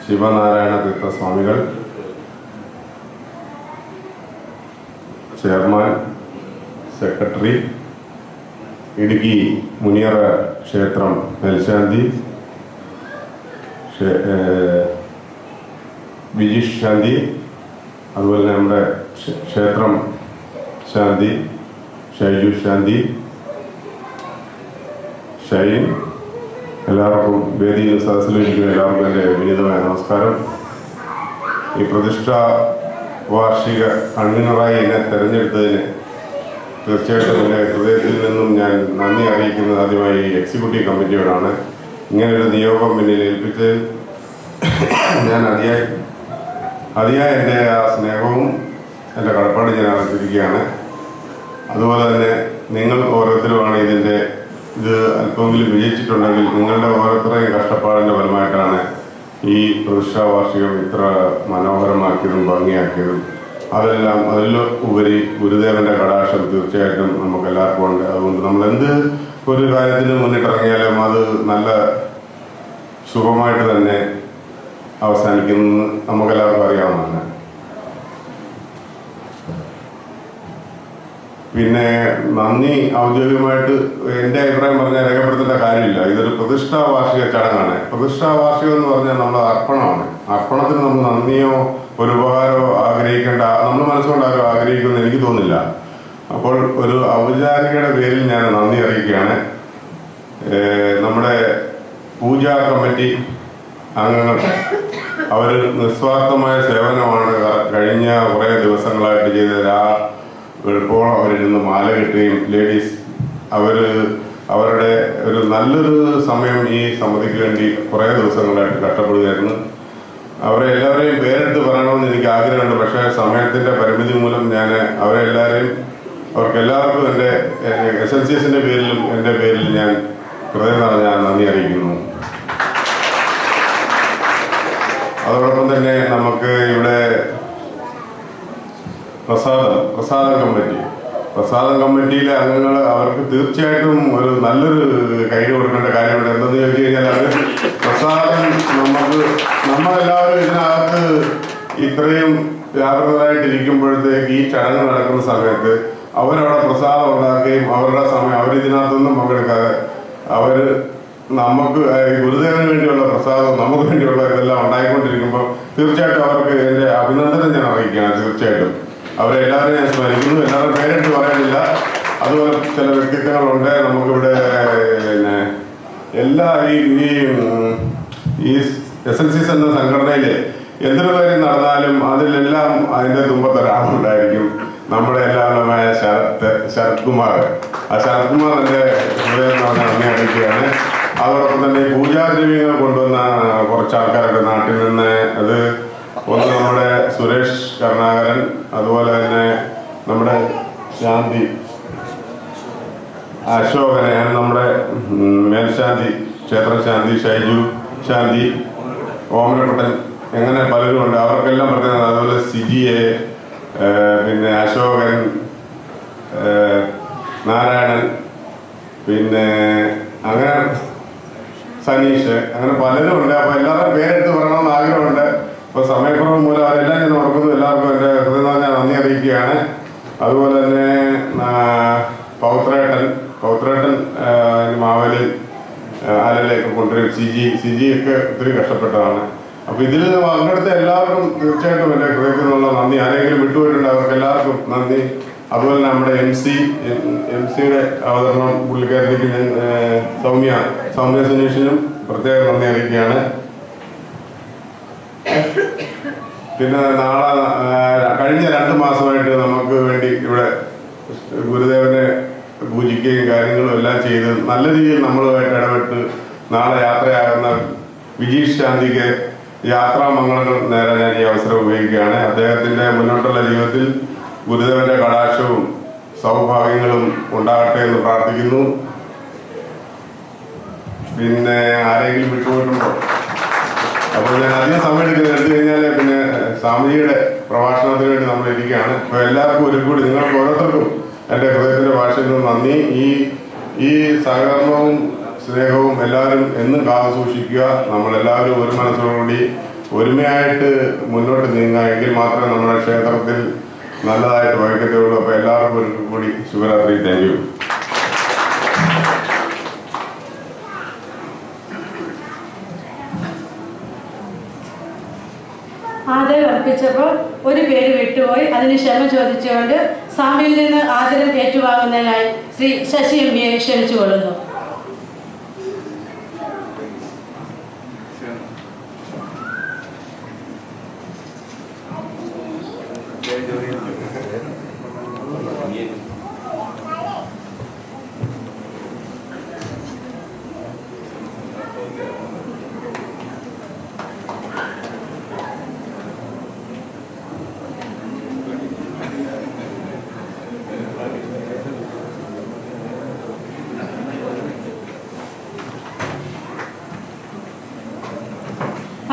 ശിവനാരായണ തീർത്ഥസ്വാമികൾ, ചെയർമാൻ, സെക്രട്ടറി, ഇടുക്കി മുനിയറ ക്ഷേത്രം മേൽശാന്തി വിജീഷ് ശാന്തി, അതുപോലെ നമ്മുടെ ക്ഷേത്രം ശാന്തി ഷൈജു ശാന്തി ഷൈൻ, എല്ലാവർക്കും വേദിയിലും സദസ്സിലിരിക്കുന്ന എല്ലാവർക്കും എൻ്റെ വിനീതമായ നമസ്കാരം. ഈ പ്രതിഷ്ഠാ വാർഷിക കൺവീനറായി എന്നെ തിരഞ്ഞെടുത്തതിന് തീർച്ചയായിട്ടും എൻ്റെ ഹൃദയത്തിൽ നിന്നും ഞാൻ നന്ദി അറിയിക്കുന്നത് ആദ്യമായി എക്സിക്യൂട്ടീവ് കമ്മിറ്റിയോടാണ്. ഇങ്ങനൊരു നിയോഗം എന്നിൽ ഏൽപ്പിച്ചതിൽ ഞാൻ അതിയായ എൻ്റെ ആ സ്നേഹവും എൻ്റെ കടപ്പാട് ഞാൻ അറിയിച്ചിരിക്കുകയാണ്. അതുപോലെ തന്നെ നിങ്ങൾ ഓരോരുത്തരുമാണ് ഇത് അല്പമെങ്കിലും വിജയിച്ചിട്ടുണ്ടെങ്കിൽ നിങ്ങളുടെ ഓരോരുത്തരുടെയും കഷ്ടപ്പാടിൻ്റെ ഫലമായിട്ടാണ് ഈ പ്രതിഷ്ഠാ വാർഷികം ഇത്ര മനോഹരമാക്കിയതും ഭംഗിയാക്കിയതും. അതിൽ ഉപരി ഗുരുദേവൻ്റെ കടാക്ഷം തീർച്ചയായിട്ടും നമുക്കെല്ലാവർക്കും ഉണ്ട്. അതുകൊണ്ട് നമ്മൾ എന്ത് ഒരു കാര്യത്തിന് മുന്നിട്ടിറങ്ങിയാലും അത് നല്ല സുഖമായിട്ട് തന്നെ അവസാനിക്കുന്നു നമുക്കെല്ലാവർക്കും അറിയാവുന്നതാണ്. പിന്നെ നന്ദി ഔദ്യോഗികമായിട്ട് എൻ്റെ അഭിപ്രായം പറഞ്ഞാൽ രേഖപ്പെടുത്തേണ്ട കാര്യമില്ല. ഇതൊരു പ്രതിഷ്ഠാ വാർഷിക ചടങ്ങാണ്. പ്രതിഷ്ഠാ വാർഷികം എന്ന് പറഞ്ഞാൽ നമ്മുടെ അർപ്പണമാണ്. അർപ്പണത്തിന് നമ്മൾ നന്ദിയോ ഒരു ഉപകാരമോ ആഗ്രഹിക്കേണ്ട, നമ്മൾ മനസ്സുകൊണ്ട് ആരോ ആഗ്രഹിക്കുമെന്ന് എനിക്ക് തോന്നുന്നില്ല. അപ്പോൾ ഒരു ഔപചാരികയുടെ പേരിൽ ഞാൻ നന്ദി അറിയിക്കുകയാണ്. നമ്മുടെ പൂജാ കമ്മിറ്റി അംഗങ്ങൾ അവർ നിസ്വാർത്ഥമായ സേവനമാണ് കഴിഞ്ഞ കുറേ ദിവസങ്ങളായിട്ട് ചെയ്തത്. എളുപ്പമോളം അവരിരുന്ന് മാല കെട്ടുകയും ലേഡീസ് അവരുടെ ഒരു നല്ലൊരു സമയം ഈ സമിതിക്ക് വേണ്ടി കുറേ ദിവസങ്ങളായിട്ട് കഷ്ടപ്പെടുകയായിരുന്നു. അവരെ എല്ലാവരെയും പേരെടുത്ത് പറയണമെന്ന് എനിക്ക് ആഗ്രഹമുണ്ട്. പക്ഷേ സമയത്തിൻ്റെ പരിമിതി മൂലം ഞാൻ അവർക്കെല്ലാവർക്കും എൻ്റെ SNCSൻ്റെ പേരിലും എൻ്റെ പേരിൽ ഞാൻ ഹൃദയം നിറഞ്ഞ നന്ദി അറിയിക്കുന്നു. അതോടൊപ്പം തന്നെ നമുക്ക് ഇവിടെ പ്രസാദം കമ്മിറ്റിയിലെ അംഗങ്ങൾ അവർക്ക് തീർച്ചയായിട്ടും ഒരു നല്ലൊരു കൈയ്യടി കൊടുക്കേണ്ട കാര്യമുണ്ട്. എന്തെന്ന് ചോദിച്ചു കഴിഞ്ഞാൽ അത് പ്രസാദം നമ്മളെല്ലാവരും ഇതിനകത്ത് ഇത്രയും ജാഗ്രതരായിട്ടിരിക്കുമ്പോഴത്തേക്ക് ഈ ചടങ്ങ് നടക്കുന്ന സമയത്ത് അവരവിടെ പ്രസാദം ഉണ്ടാക്കുകയും അവരുടെ സമയം അവരിതിനകത്തൊന്നും പങ്കെടുക്കാതെ നമുക്ക് ഗുരുദേവന് വേണ്ടിയുള്ള പ്രസാദം നമുക്ക് വേണ്ടിയുള്ള ഇതെല്ലാം ഉണ്ടായിക്കൊണ്ടിരിക്കുമ്പോൾ തീർച്ചയായിട്ടും അവർക്ക് എൻ്റെ അഭിനന്ദനം ഞാൻ അറിയിക്കുകയാണ്. തീർച്ചയായിട്ടും അവരെല്ലാവരെയും ഞാൻ സ്മരിക്കുന്നു. എല്ലാവരും പേരെടുത്ത് പറയാനില്ല. അതുപോലെ ചില വ്യക്തിത്വങ്ങളുണ്ട് നമുക്കിവിടെ. പിന്നെ എല്ലാ ഈ SNCS എന്ന സംഘടനയിൽ എന്തൊരു കാര്യം നടന്നാലും അതിലെല്ലാം അതിൻ്റെ തുമ്പത്തൊരാളുണ്ടായിരിക്കും. നമ്മുടെ എല്ലാവരുമായ ശരത് കുമാർ. ആ ശരത് കുമാർ എൻ്റെ ഹൃദയം നിറഞ്ഞ നന്ദി അറിയിക്കുകയാണ്. അതോടൊപ്പം തന്നെ പൂജാദ്രവ്യങ്ങൾ കൊണ്ടുവന്ന കുറച്ച് ആൾക്കാരുടെ നാട്ടിൽ നിന്ന് അത് ഒന്ന് നമ്മുടെ സുരേഷ് കരുണാകരൻ, അതുപോലെ തന്നെ നമ്മുടെ ശാന്തി അശോകനെ, നമ്മുടെ മേൽശാന്തി ക്ഷേത്രശാന്തി ഷൈജു ശാന്തി, ഓമനക്കുട്ടൻ, എങ്ങനെ പലരും ഉണ്ട്. അവർക്കെല്ലാം പ്രത്യേകത. അതുപോലെ സിജിയെ, പിന്നെ അശോകൻ, നാരായണൻ, പിന്നെ അങ്ങനെ സനീഷ്, അങ്ങനെ പലരും ഉണ്ട്. അപ്പോൾ എല്ലാവരും പേരെടുത്ത് പറയണമെന്ന് ആഗ്രഹമുണ്ട്. അപ്പോൾ സമയക്കുറവ് മൂലം അവരെല്ലാം ഞാൻ ഓർക്കുന്നു. എല്ലാവർക്കും എൻ്റെ ഹൃദയം ഞാൻ നന്ദി അറിയിക്കുകയാണ്. അതുപോലെ തന്നെ പൗത്രേട്ടൻ മാവേലി ആലിലേക്ക് കൊണ്ടുവരും. സിജിയൊക്കെ ഒത്തിരി കഷ്ടപ്പെട്ടതാണ്. അപ്പോൾ ഇതിൽ പങ്കെടുത്ത എല്ലാവർക്കും തീർച്ചയായിട്ടും എൻ്റെ ഹൃദയത്തിൽ നിന്നുള്ള നന്ദി. ആരെങ്കിലും വിട്ടുപോയിട്ടുണ്ട് അവർക്ക് എല്ലാവർക്കും നന്ദി. അതുപോലെ നമ്മുടെ MC-യുടെ അവതരണം പുള്ളിക്കാരത്തേക്ക് ഞാൻ സൗമ്യ സുനീഷിനും പ്രത്യേക നന്ദി അറിയിക്കുകയാണ്. പിന്നെ കഴിഞ്ഞ 2 മാസമായിട്ട് നമുക്ക് വേണ്ടി ഇവിടെ ഗുരുദേവനെ പൂജിക്കുകയും കാര്യങ്ങളും എല്ലാം ചെയ്ത് നല്ല രീതിയിൽ നമ്മളുമായിട്ട് ഇടപെട്ട് നാളെ യാത്രയാകുന്ന വിജീഷ് ശാന്തിക്ക് യാത്രാമംഗളങ്ങൾ നേരെ ഞാൻ ഈ അവസരം ഉപയോഗിക്കുകയാണ്. അദ്ദേഹത്തിൻ്റെ മുന്നോട്ടുള്ള ജീവിതത്തിൽ ഗുരുദേവന്റെ കടാക്ഷവും സൗഭാഗ്യങ്ങളും ഉണ്ടാകട്ടെ എന്ന് പ്രാർത്ഥിക്കുന്നു. പിന്നെ ആരെങ്കിലും വിട്ടുപോയിട്ടുണ്ടോ? അപ്പോൾ ഞാൻ അധികം സമയം എടുത്തു കഴിഞ്ഞാൽ പിന്നെ സ്വാമിജിയുടെ പ്രഭാഷണത്തിന് വേണ്ടി നമ്മൾ ഇരിക്കുകയാണ്. അപ്പോൾ എല്ലാവർക്കും ഒരു കൂടി നിങ്ങൾക്ക് ഓരോരുത്തർക്കും എൻ്റെ ഹൃദയത്തിൻ്റെ ഭാഷയിൽ നിന്ന് നന്ദി. ഈ സഹകരണവും സ്നേഹവും എല്ലാവരും എന്നും കാത്തു സൂക്ഷിക്കുക. നമ്മളെല്ലാവരും ഒരു മനസ്സോടുകൂടി ഒരുമയായിട്ട് മുന്നോട്ട് നീങ്ങുക. എങ്കിൽ മാത്രമേ നമ്മുടെ ക്ഷേത്രത്തിൽ നല്ലതായിട്ട് വൈകത്തുള്ളൂ. അപ്പോൾ എല്ലാവർക്കും ഒരു കൂടി ശുഭരാത്രി. Thank you. ആദരം അർപ്പിച്ചപ്പോൾ ഒരു പേര് വിട്ടുപോയി. അതിന് ക്ഷമ ചോദിച്ചുകൊണ്ട് സ്വാമിയിൽ നിന്ന് ആദരം ഏറ്റുവാങ്ങുന്നതിനായി ശ്രീ ശശി എം പിയെ ക്ഷണിച്ചുകൊള്ളുന്നു.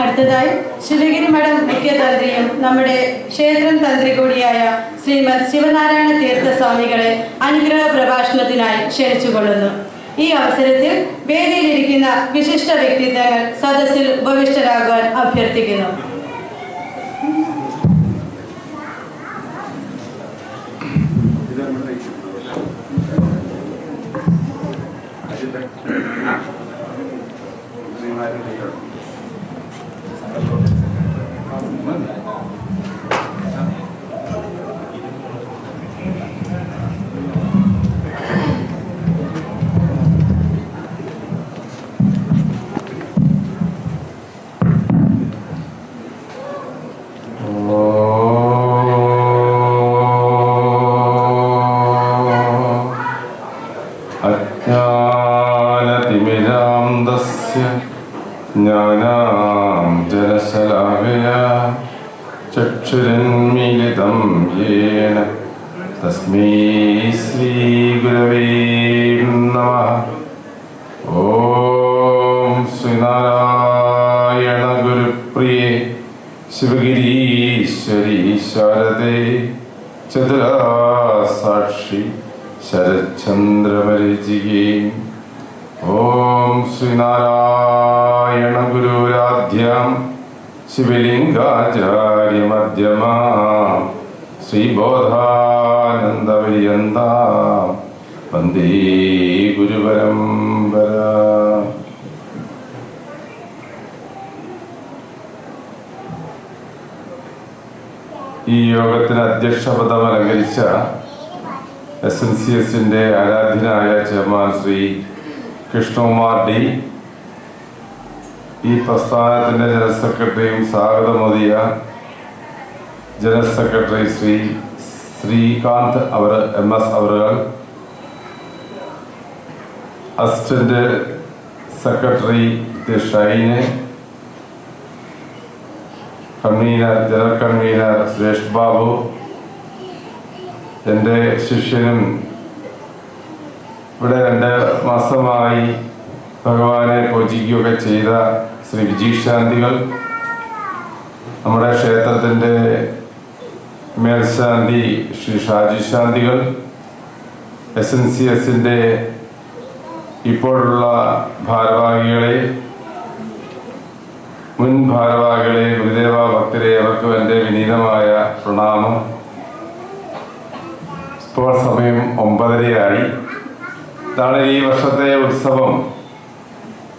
അടുത്തതായി ശിവഗിരി മഠം മുഖ്യ തന്ത്രിയും നമ്മുടെ ക്ഷേത്രം തന്ത്രി കൂടിയായ ശ്രീമദ് ശിവനാരായണ തീർത്ഥ സ്വാമികളെ അനുഗ്രഹ പ്രഭാഷണത്തിനായി ക്ഷണിച്ചുകൊള്ളുന്നു. ഈ അവസരത്തിൽ വേദിയിലിരിക്കുന്ന വിശിഷ്ട വ്യക്തിത്വങ്ങൾ സദസ്സിൽ ഉപവിഷ്ടരാകുവാൻ അഭ്യർത്ഥിക്കുന്നു. ചക്ഷുരന്മിലിതം യേന തസ്മൈ ശ്രീ ഗുരവേ നമഃ. ഓം ശ്രീനാരായണ ഗുരുപ്രിയേ ശിവഗിരീശ്വരി ശാരദേ ചതുരാസാക്ഷി ശരചന്ദ്രമരീചികേ. ഓം ശ്രീനാരായണ ഗുരുരാധ്യാം ശിവലിംഗാചാര്യമധ്യമാ ശ്രീബോധാനന്ദപര്യന്താം വന്ദേ ഗുരുപരമ്പര. ഈ യോഗത്തിന് അധ്യക്ഷപദം അലങ്കരിച്ച SNCSന്റെ ആരാധ്യനായ ചെയർമാൻ ശ്രീ കൃഷ്ണകുമാർ ഡി, ഈ പ്രസ്ഥാനത്തിൻ്റെ ജനറൽ സെക്രട്ടറിയും സ്വാഗതമോദിയ general secretary Shri Srikanth MS അവറുകൾ, അസിസ്റ്റന്റ് സെക്രട്ടറി ഷൈന്, ജനറൽ കൺവീനർ സുരേഷ് ബാബു, എൻ്റെ ശിഷ്യനും ഇവിടെ 2 മാസമായി ഭഗവാനെ പൂജിക്കുകയൊക്കെ ചെയ്ത ശ്രീ വിജീഷ് ശാന്തികൾ, നമ്മുടെ ക്ഷേത്രത്തിൻ്റെ മേൽശാന്തി ശ്രീ ഷാജി ശാന്തികൾ, SNCSന്റെ ഇപ്പോഴുള്ള ഭാരവാഹികളെ, മുൻ ഭാരവാഹികളെ, ഗുരുദേവ ഭക്തരെ, അവർക്കും എൻ്റെ വിനീതമായ പ്രണാമം. ഇപ്പോൾ സമയം 9:30 ഇതാണ് ഈ വർഷത്തെ ഉത്സവം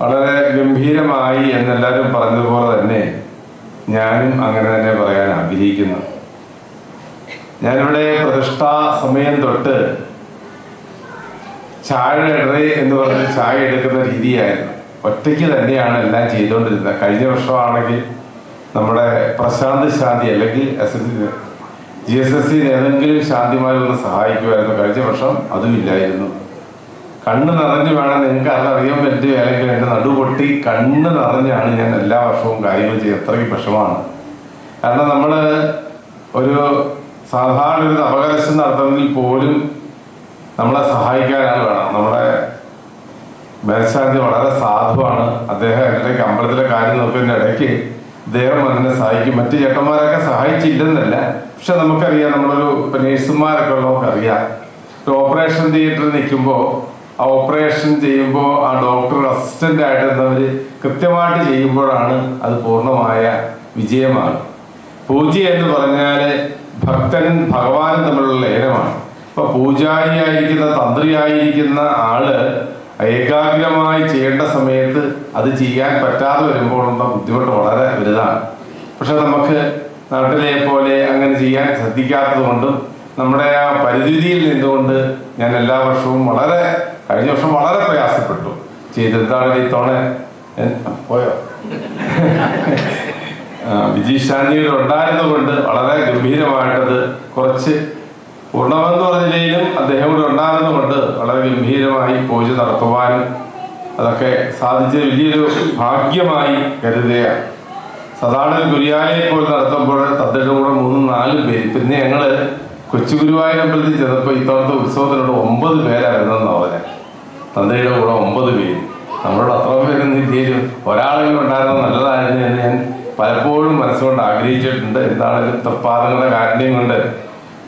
വളരെ ഗംഭീരമായി എന്നെല്ലാവരും പറഞ്ഞതുപോലെ തന്നെ ഞാനും അങ്ങനെ തന്നെ പറയാൻ ആഗ്രഹിക്കുന്നു. ഞാനിവിടെ പ്രതിഷ്ഠാ സമയം തൊട്ട് ചായ ഇടറേ എന്ന് പറഞ്ഞ് ചായ എടുക്കുന്ന രീതിയായിരുന്നു. ഒറ്റയ്ക്ക് തന്നെയാണ് എല്ലാം ചെയ്തുകൊണ്ടിരുന്നത്. കഴിഞ്ഞ വർഷമാണെങ്കിൽ നമ്മുടെ പ്രശാന്ത് ശാന്തി അല്ലെങ്കിൽ GSSC ഏതെങ്കിലും ശാന്തിമായി ഒന്ന് സഹായിക്കുമായിരുന്നു. കഴിഞ്ഞ വർഷം അതുമില്ലായിരുന്നു. കണ്ണ് നിറഞ്ഞ് വേണം, നിങ്ങൾക്ക് അതറിയാൻ പറ്റും, അല്ലെങ്കിൽ എൻ്റെ നടുപൊട്ടി കണ്ണ് നിറഞ്ഞാണ് ഞാൻ എല്ലാ വർഷവും കാര്യങ്ങൾ ചെയ്യുക. അത്രയ്ക്ക് വിഷമാണ്. കാരണം നമ്മൾ ഒരു സാധാരണ ഒരു അപകടം നടത്തണമെങ്കിൽ പോലും നമ്മളെ സഹായിക്കാനാണ് വേണം. നമ്മുടെ മേൽശാന്തി വളരെ സാധുവാണ്. അദ്ദേഹം ഇടയ്ക്ക് അമ്പലത്തിലെ കാര്യം നോക്കുന്നതിൻ്റെ ഇടയ്ക്ക് അദ്ദേഹം അതിനെ സഹായിക്കും. മറ്റു ചേട്ടന്മാരൊക്കെ സഹായിച്ചില്ലെന്നല്ല, പക്ഷെ നമുക്കറിയാം, നമ്മളൊരു നേഴ്സുമാരൊക്കെ ഉള്ളവർക്കറിയാം, ഒരു ഓപ്പറേഷൻ തിയേറ്ററിൽ നിൽക്കുമ്പോൾ ആ ഓപ്പറേഷൻ ചെയ്യുമ്പോൾ ആ ഡോക്ടർ അസിസ്റ്റൻ്റ് ആയിട്ടിരുന്നവർ കൃത്യമായിട്ട് ചെയ്യുമ്പോഴാണ് അത് പൂർണ്ണമായ വിജയമാണ്. പൂജ എന്ന് പറഞ്ഞാൽ ഭക്തനും ഭഗവാനും തമ്മിലുള്ള ലയനമാണ്. അപ്പോൾ പൂജാരിയായിരിക്കുന്ന തന്ത്രിയായിരിക്കുന്ന ആള് ഏകാഗ്രമായി ചെയ്യേണ്ട സമയത്ത് അത് ചെയ്യാൻ പറ്റാതെ വരുമ്പോഴുള്ള ബുദ്ധിമുട്ട് വളരെ വലുതാണ്. പക്ഷെ നമുക്ക് നാട്ടിലെ പോലെ അങ്ങനെ ചെയ്യാൻ ശ്രദ്ധിക്കാത്തത് കൊണ്ടും നമ്മുടെ ആ പരിധിയിൽ നിന്നുകൊണ്ട് ഞാൻ എല്ലാ വർഷവും കഴിഞ്ഞ വർഷം വളരെ പ്രയാസപ്പെട്ടു ചെയ്തെന്താണ് ഈ തവണ പോയോ വിജീഷ് ശാന്തിയുടെ ഉണ്ടായിരുന്നത് കൊണ്ട് വളരെ ഗംഭീരമായിട്ടത് കുറച്ച് പൂർണ്ണമെന്ന് പറഞ്ഞില്ലെങ്കിലും അദ്ദേഹം കൂടെ ഉണ്ടായിരുന്നതുകൊണ്ട് വളരെ ഗംഭീരമായി പൂജ നടത്തുവാനും അതൊക്കെ സാധിച്ചത് വലിയൊരു ഭാഗ്യമായി കരുതുകയാണ്. സാധാരണ ഗുരുവായൂരിൽ പോയി നടത്തുമ്പോൾ തദ്ദേശയുടെ കൂടെ 3-4 പേര്, പിന്നെ ഞങ്ങള് കൊച്ചു ഗുരുവായൂർ അമ്പലത്തിൽ ചെന്നപ്പോൾ ഇത്തവണത്തെ ഉത്സവത്തിനോട് 9 പേരായിരുന്നെന്ന് പറഞ്ഞത്. തന്തയുടെ കൂടെ 9 പേര്. നമ്മളോട് അത്ര പേരൊന്നും ഇല്ലേലും ഒരാളെങ്കിലും ഉണ്ടായിരുന്നത് നല്ലതായിരുന്നു എന്ന് ഞാൻ പലപ്പോഴും മനസ്സുകൊണ്ട് ആഗ്രഹിച്ചിട്ടുണ്ട്. എന്താണെങ്കിലും തൃപ്പാദങ്ങളുടെ കാരുണ്യം കൊണ്ട്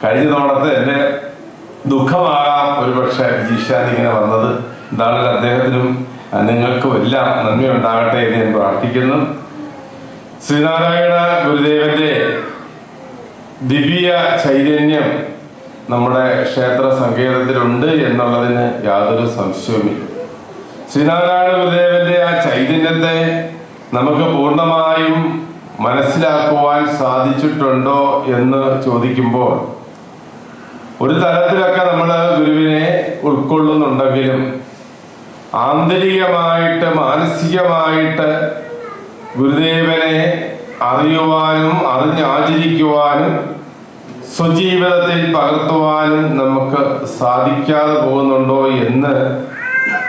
കഴിഞ്ഞ തവണത്തെ എൻ്റെ ദുഃഖമാകാം ഒരുപക്ഷെ വിജീഷാന്തി ഇങ്ങനെ വന്നത്. എന്താണെങ്കിലും അദ്ദേഹത്തിനും നിങ്ങൾക്കും എല്ലാം നന്മയുണ്ടാകട്ടെ എന്ന് ഞാൻ പ്രാർത്ഥിക്കുന്നു. ശ്രീനാരായണ ഗുരുദേവന്റെ ദിവ്യ ചൈതന്യം നമ്മുടെ ക്ഷേത്ര സങ്കേതത്തിലുണ്ട് എന്നുള്ളതിന് യാതൊരു സംശയവുമില്ല. ശ്രീനാരായണ ഗുരുദേവന്റെ ആ ചൈതന്യത്തെ നമുക്ക് പൂർണ്ണമായും മനസ്സിലാക്കുവാൻ സാധിച്ചിട്ടുണ്ടോ എന്ന് ചോദിക്കുമ്പോൾ ഒരു തലത്തിലൊക്കെ നമ്മൾ ഗുരുവിനെ ഉൾക്കൊള്ളുന്നുണ്ടെങ്കിലും ആന്തരികമായിട്ട് മാനസികമായിട്ട് ഗുരുദേവനെ അറിയുവാനും അറിഞ്ഞാചരിക്കുവാനും സ്വജീവിതത്തിൽ പകർത്തുവാനും നമുക്ക് സാധിക്കാതെ പോകുന്നുണ്ടോ എന്ന്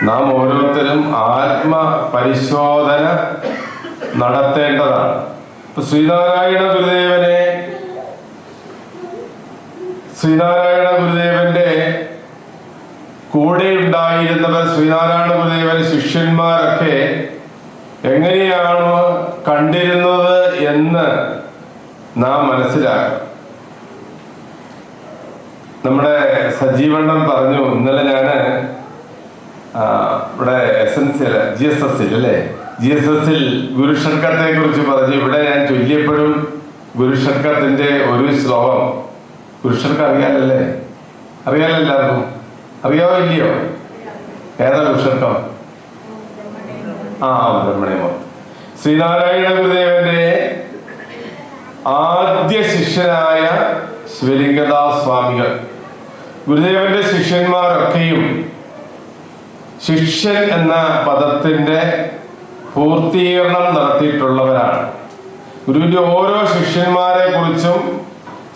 നാം ഓരോരുത്തരും ആത്മപരിശോധന നടത്തേണ്ടതാണ്. ശ്രീനാരായണ ഗുരുദേവന്റെ കൂടെ ഉണ്ടായിരുന്നവർ, ശ്രീനാരായണ ഗുരുദേവന്റെ ശിഷ്യന്മാരൊക്കെ എങ്ങനെയാണ് കണ്ടിരുന്നത് എന്ന് നാം മനസ്സിലാക്കണം. നമ്മുടെ സജീവണ്ണൻ പറഞ്ഞു, ഇന്നലെ ഞാന് ഇവിടെ GSS-ൽ ഗുരുഷഡ്കത്തെ കുറിച്ച് പറഞ്ഞു. ഇവിടെ ഞാൻ ചൊല്ലിയപ്പോഴും ഗുരുഷഡ്കത്തിന്റെ ഒരു ശ്ലോകം, ഗുരുഷഡ്കം അറിയാലല്ലേ? എല്ലാവർക്കും അറിയാവോ ഇല്ലയോ? ഏതാ ഗുരുഷഡ്കം? ബ്രഹ്മണ്യമോ. ശ്രീനാരായണ ഗുരുദേവന്റെ ആദ്യ ശിഷ്യനായ ശിവലിംഗദാസ് സ്വാമികൾ, ഗുരുദേവന്റെ ശിഷ്യന്മാരൊക്കെയും ശിഷ്യൻ എന്ന പദത്തിന്റെ പൂർത്തീകരണം നടത്തിയിട്ടുള്ളവരാണ്. ഗുരുവിന്റെ ഓരോ ശിഷ്യന്മാരെ കുറിച്ചും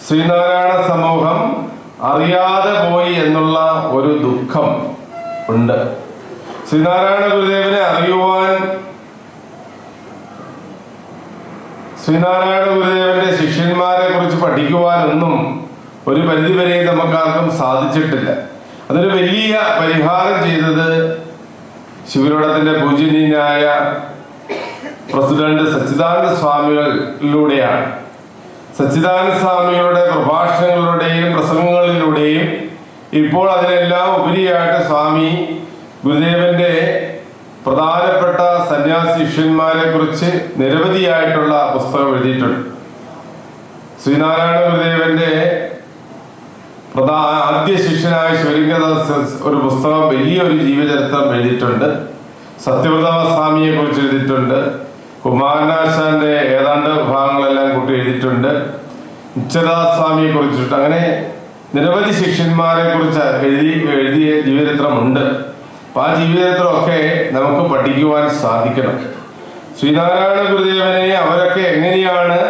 ശ്രീനാരായണ സമൂഹം അറിയാതെ പോയി എന്നുള്ള ഒരു ദുഃഖം ഉണ്ട്. ശ്രീനാരായണ ഗുരുദേവനെ അറിയുവാൻ, ശ്രീനാരായണ ഗുരുദേവന്റെ ശിഷ്യന്മാരെ കുറിച്ച് പഠിക്കുവാനൊന്നും ഒരു പരിധിവരെ നമുക്കാർക്കും സാധിച്ചിട്ടില്ല. അതൊരു വലിയ പരിഹാരം ചെയ്തത് ശിവരോടത്തിന്റെ പൂജനീയനായ പ്രസിഡന്റ് സച്ചിദാനന്ദ സ്വാമികളിലൂടെയാണ്. സച്ചിദാനന്ദ സ്വാമികളുടെ പ്രഭാഷണങ്ങളിലൂടെയും പ്രസംഗങ്ങളിലൂടെയും ഇപ്പോൾ അതിനെല്ലാം ഉപരിയായിട്ട് സ്വാമി ഗുരുദേവന്റെ പ്രധാനപ്പെട്ട സന്യാസി ശിഷ്യന്മാരെ കുറിച്ച് നിരവധിയായിട്ടുള്ള പുസ്തകം എഴുതിയിട്ടുണ്ട്. ശ്രീനാരായണ ഗുരുദേവന്റെ ആദ്യ ശിഷ്യനായ ശിവലിംഗദാസ് ഒരു പുസ്തകം, വലിയൊരു ജീവചരിത്രം എഴുതിയിട്ടുണ്ട്. സത്യവ്രത സ്വാമിയെ കുറിച്ച് എഴുതിയിട്ടുണ്ട്. കുമാരനാശാന്റെ ഏതാണ്ട് ഭാഗങ്ങളെല്ലാം കൂട്ടി എഴുതിയിട്ടുണ്ട്. ഉച്ചദാസ് സ്വാമിയെ കുറിച്ചിട്ട് അങ്ങനെ നിരവധി ശിഷ്യന്മാരെ കുറിച്ച് എഴുതിയ ജീവചരിത്രമുണ്ട്. അപ്പൊ ആ ജീവചരിത്രമൊക്കെ നമുക്ക് പഠിക്കുവാൻ സാധിക്കണം. ശ്രീനാരായണ ഗുരുദേവനെ അവരൊക്കെ എങ്ങനെയാണ്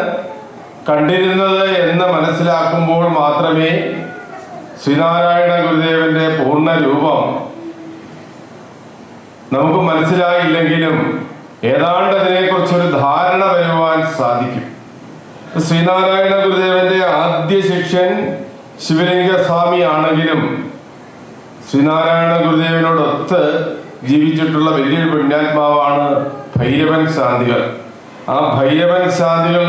കണ്ടിരുന്നത് എന്ന് മനസ്സിലാക്കുമ്പോൾ മാത്രമേ ശ്രീനാരായണ ഗുരുദേവന്റെ പൂർണ്ണ രൂപം നമുക്ക് മനസ്സിലായില്ലെങ്കിലും ഏതാണ്ട് അതിനെക്കുറിച്ചൊരു ധാരണ വരുവാൻ സാധിക്കും. ശ്രീനാരായണ ഗുരുദേവന്റെ ആദ്യ ശിഷ്യൻ ശിവലിംഗ സ്വാമി ആണെങ്കിലും ശ്രീനാരായണ ഗുരുദേവനോടൊത്ത് ജീവിച്ചിട്ടുള്ള വലിയൊരു പുണ്യാത്മാവാണ് ഭൈരവൻ ശാന്തികൾ. ആ ഭൈരവൻ ശാന്തികൾ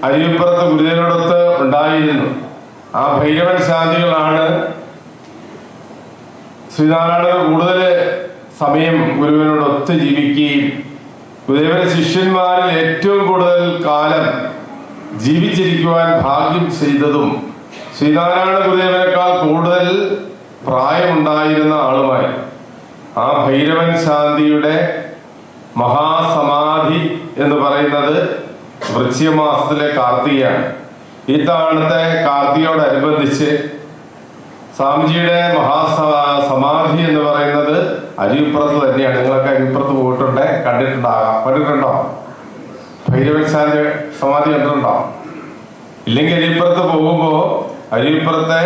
അരിയപ്പുറത്ത് ഗുരുദേവനോടൊത്ത് ഉണ്ടായിരുന്നു. ആ ഭൈരവൻ ശാന്തികളാണ് ശ്രീനാരായണ കൂടുതൽ സമയം ഗുരുവിനോടൊത്ത് ജീവിക്കുകയും ഗുരുദേവന്റെ ശിഷ്യന്മാരിൽ ഏറ്റവും കൂടുതൽ കാലം ജീവിച്ചിരിക്കുവാൻ ഭാഗ്യം ചെയ്തതും ശ്രീനാരായണ ഗുരുദേവനേക്കാൾ കൂടുതൽ പ്രായമുണ്ടായിരുന്ന ആളുമായി. ആ ഭൈരവൻ ശാന്തിയുടെ മഹാസമാധി എന്ന് പറയുന്നത് വൃശ്ചിക മാസത്തിലെ കാർത്തികയാണ്. ഈ തവണത്തെ കാർത്തികയോടനുബന്ധിച്ച് സ്വാമിജിയുടെ മഹാസമാധി എന്ന് പറയുന്നത് അരുവിപ്പുറത്ത് തന്നെയാണ്. നിങ്ങളൊക്കെ അരുവിപ്പുറത്ത് പോയിട്ടുണ്ട്, കണ്ടിട്ടുണ്ടോ? ഭൈരവൻ സമാധി കണ്ടിട്ടുണ്ടോ? ഇല്ലെങ്കിൽ അരുവിപ്പുറത്ത് പോകുമ്പോൾ അരുവിപ്പുറത്തെ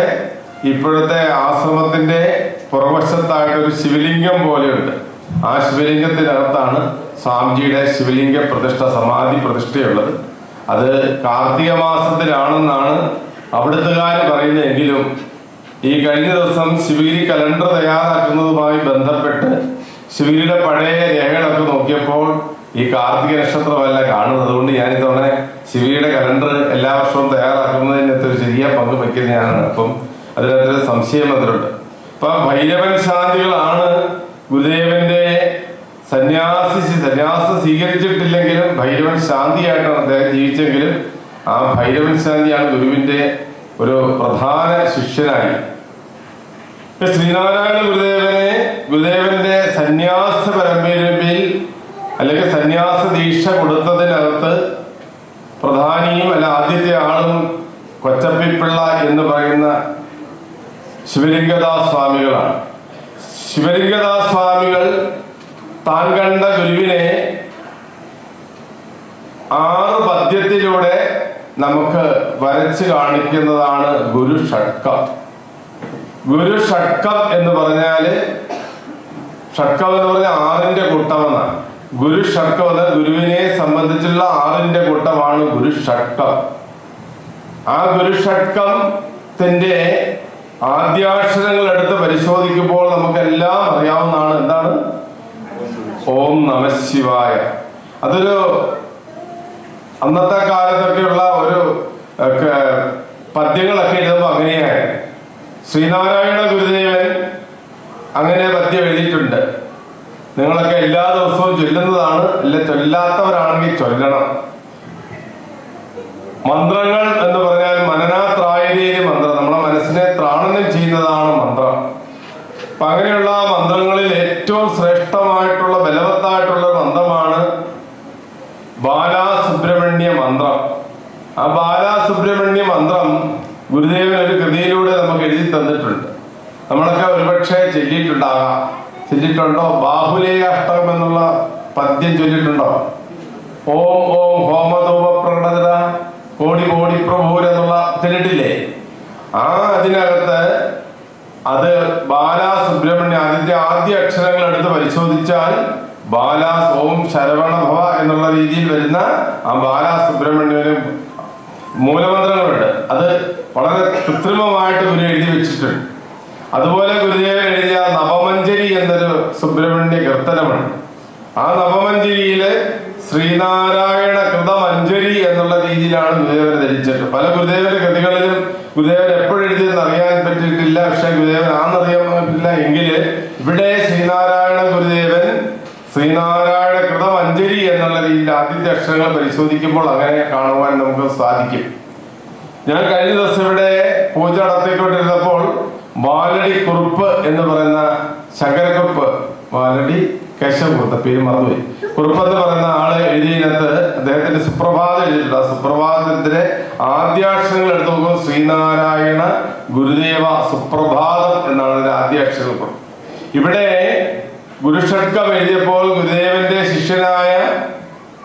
ഇപ്പോഴത്തെ ആശ്രമത്തിന്റെ പുറവശത്തായിട്ട് ഒരു ശിവലിംഗം പോലെയുണ്ട്. ആ ശിവലിംഗത്തിനകത്താണ് സ്വാമിജിയുടെ ശിവലിംഗ സമാധി പ്രതിഷ്ഠയുള്ളത്. അത് കാർത്തിക മാസത്തിലാണെന്നാണ് അവിടുത്തുകാർ പറയുന്നതെങ്കിലും ഈ കഴിഞ്ഞ ദിവസം ശിവഗിരി കലണ്ടർ തയ്യാറാക്കുന്നതുമായി ബന്ധപ്പെട്ട് ശിവഗിരിയുടെ പഴയ രേഖകളൊക്കെ നോക്കിയപ്പോൾ ഈ കാർത്തിക നക്ഷത്രമല്ല കാണുന്നത്. അതുകൊണ്ട് ഞാൻ ഇത്തവണ ശിവഗിരിയുടെ കലണ്ടർ എല്ലാ വർഷവും തയ്യാറാക്കുന്നതിനകത്ത് ഒരു ചെറിയ പങ്ക് വയ്ക്കുന്നത് ഞാനാണ്. അപ്പം അതിനകത്തൊരു സംശയം വന്നിട്ടുണ്ട്. അപ്പൊ ഭൈരവൻ ശാന്തികളാണ് ഗുരുദേവന്റെ സന്യാസം സ്വീകരിച്ചിട്ടില്ലെങ്കിലും ഭൈരവൻ ശാന്തിയായിട്ടാണ് അദ്ദേഹം ജീവിച്ചെങ്കിലും ആ ഭൈരവൻ ശാന്തിയാണ് ഗുരുവിന്റെ ഒരു പ്രധാന ശിഷ്യനായി. ശ്രീനാരായണ ഗുരുദേവന്റെ സന്യാസ പരമ്പരയിൽ അല്ലെങ്കിൽ സന്യാസ ദീക്ഷ കൊടുത്തതിനകത്ത് പ്രധാനിയും ആദ്യത്തെ ആളും കൊച്ചപ്പിപ്പിള്ള എന്ന് പറയുന്ന ശിവലിംഗദാസ് സ്വാമികളാണ്. ശിവലിംഗദാസ് സ്വാമികൾ താൻ കണ്ട ഗുരുവിനെ 6 പദ്യത്തിലൂടെ നമുക്ക് വരച്ച് കാണിക്കുന്നതാണ് ഗുരു ഷഡ്കം. ഗുരു ഷഡ്കം എന്ന് പറഞ്ഞാല് ഷഡ്കം എന്ന് പറഞ്ഞാൽ 6ന്റെ കൂട്ടമെന്നാണ്. ഗുരു ഷഡ്കം എന്ന ഗുരുവിനെ സംബന്ധിച്ചുള്ള 6ന്റെ കൂട്ടമാണ് ഗുരു ഷഡ്കം. ആ ഗുരു ഷഡ്കത്തിന്റെ ആദ്യാക്ഷരങ്ങൾ എടുത്ത് പരിശോധിക്കുമ്പോൾ നമുക്കെല്ലാം അറിയാവുന്നതാണ്. എന്താണ്? ഓം നമഃശിവായ. അതൊരു അന്നത്തെ കാലത്തൊക്കെയുള്ള ഒരു പദ്യങ്ങളൊക്കെ എഴുതുമ്പോൾ അങ്ങനെയായി. ശ്രീനാരായണ ഗുരുദേവൻ അങ്ങനെ പദ്യം എഴുതിയിട്ടുണ്ട്. നിങ്ങളൊക്കെ എല്ലാ ദിവസവും ചൊല്ലുന്നതാണ്, അല്ല ചൊല്ലാത്തവരാണെങ്കിൽ ചൊല്ലണം. മന്ത്രങ്ങൾ എന്ന് പറഞ്ഞാൽ മനനാത്രായതീയ മന്ത്രം, നമ്മളെ മനസ്സിനെ ത്രാണനം ചെയ്യുന്നതാണ് മന്ത്രം. അപ്പൊ അങ്ങനെയുള്ള മന്ത്രങ്ങളിൽ ഏറ്റവും ശ്രേഷ്ഠമായിട്ടുള്ള ബലവത്തായിട്ടുള്ള മന്ത്രമാണ് ബാലാസുബ്രഹ്മണ്യ മന്ത്രം. ആ ബാലാസുബ്രഹ്മണ്യ മന്ത്രം ഗുരുദേവൻ ഒരു കൃതിയിലൂടെ നമുക്ക് എഴുതി തന്നിട്ടുണ്ട്. നമ്മളൊക്കെ ഒരുപക്ഷെ ചൊല്ലിയിട്ടുണ്ടോ? ബാഹുലേയ അഷ്ടകം എന്നുള്ള പദ്യം ചൊല്ലിയിട്ടുണ്ടോ? ഓം ഓം ഹോമധൂപ പ്രകടന കോടി കോടി പ്രഭൂരെന്നുള്ള ചൊല്ലിട്ടില്ലേ? അതിനകത്ത് അത് ബാലാസുബ്രഹ്മണ്യ അതിന്റെ ആദ്യ അക്ഷരങ്ങൾ എടുത്ത് പരിശോധിച്ചാൽ ബാലാസ് ഓം ശരവണഭവ എന്നുള്ള രീതിയിൽ വരുന്ന ആ ബാലാസുബ്രഹ്മണ്യന് മൂലമന്ത്രങ്ങളുണ്ട്. അത് വളരെ കൃത്രിമമായിട്ട് ഗുരു എഴുതി വെച്ചിട്ടുണ്ട്. അതുപോലെ ഗുരുദേവൻ എഴുതിയ നവമഞ്ജരി എന്നൊരു സുബ്രഹ്മണ്യ കീർത്തനമുണ്ട്. ആ നവമഞ്ജരിയില് ശ്രീനാരായണ കൃതമഞ്ജരി എന്നുള്ള രീതിയിലാണ് ഗുരുദേവനെ ധരിച്ചിട്ട്. പല ഗുരുദേവന്റെ കൃതികളിലും ഗുരുദേവൻ എപ്പോഴെഴുതിയെന്ന് അറിയാൻ പറ്റിയിട്ടില്ല. പക്ഷെ ഗുരുദേവൻ ആണെന്നറിയാൻ പറ്റില്ല. എങ്കില് ഇവിടെ ശ്രീനാരായണ ഗുരുദേവൻ ശ്രീനാരായണ കൃതമഞ്ജരി എന്നുള്ള രീതിയിൽ ആദ്യത്തെ അക്ഷരങ്ങൾ പരിശോധിക്കുമ്പോൾ അങ്ങനെ കാണുവാൻ നമുക്ക് സാധിക്കും. ഞാൻ കഴിഞ്ഞ ദിവസം ഇവിടെ പൂജ നടത്തിക്കൊണ്ടിരുന്നപ്പോൾ വാലടി കുറുപ്പ് എന്ന് പറയുന്ന ശങ്കരക്കുറുപ്പ്, വാലടി കേശവകുറുപ്പ്, പേര് മറന്നുപോയി, കുറുപ്പ് എന്ന് പറയുന്ന ആള് എഴുതിയതിനകത്ത് അദ്ദേഹത്തിന്റെ സുപ്രഭാതം എഴുതിയിട്ടുണ്ട്. ആ സുപ്രഭാതത്തിന്റെ ആദ്യാക്ഷരങ്ങൾ എടുത്തു നോക്കുമ്പോൾ ശ്രീനാരായണ ഗുരുദേവ സുപ്രഭാതം എന്നാണ് അതിന്റെ ആദ്യാക്ഷരങ്ങൾ. ഇവിടെ ഗുരുഷഡ്കം എഴുതിയപ്പോൾ ഗുരുദേവന്റെ ശിഷ്യനായ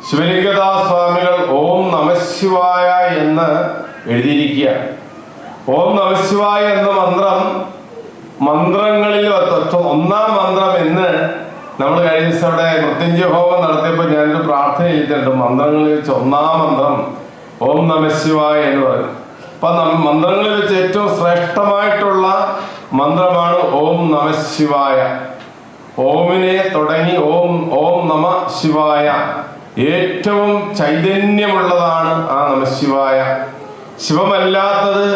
ശിവലിംഗദാസ് സ്വാമികൾ ഓം നമഃശിവായ എന്ന് എഴുതിയിരിക്കുക. ഓം നമഃശിവായ എന്ന മന്ത്രങ്ങളിൽ ഒന്നാം മന്ത്രം എന്ന് നമ്മൾ കഴിഞ്ഞ ദിവസം അവിടെ മൃത്യുഞ്ജയ ഹോമം നടത്തിയപ്പോൾ ഞാനൊരു പ്രാർത്ഥന എഴുതിയിട്ടുണ്ട്. മന്ത്രങ്ങളിൽ വെച്ച് ഒന്നാം മന്ത്രം ഓം നമഃശിവായ എന്ന് പറയും. അപ്പൊ മന്ത്രങ്ങളിൽ വെച്ച് ഏറ്റവും ശ്രേഷ്ഠമായിട്ടുള്ള മന്ത്രമാണ് ഓം നമഃശിവായ. ഓമിനെ തുടങ്ങി ഓം ഓം നമ ശിവായ. ഏറ്റവും ചൈതന്യമുള്ളതാണ് ആ നമഃശിവായ. ശിവമല്ലാത്തത്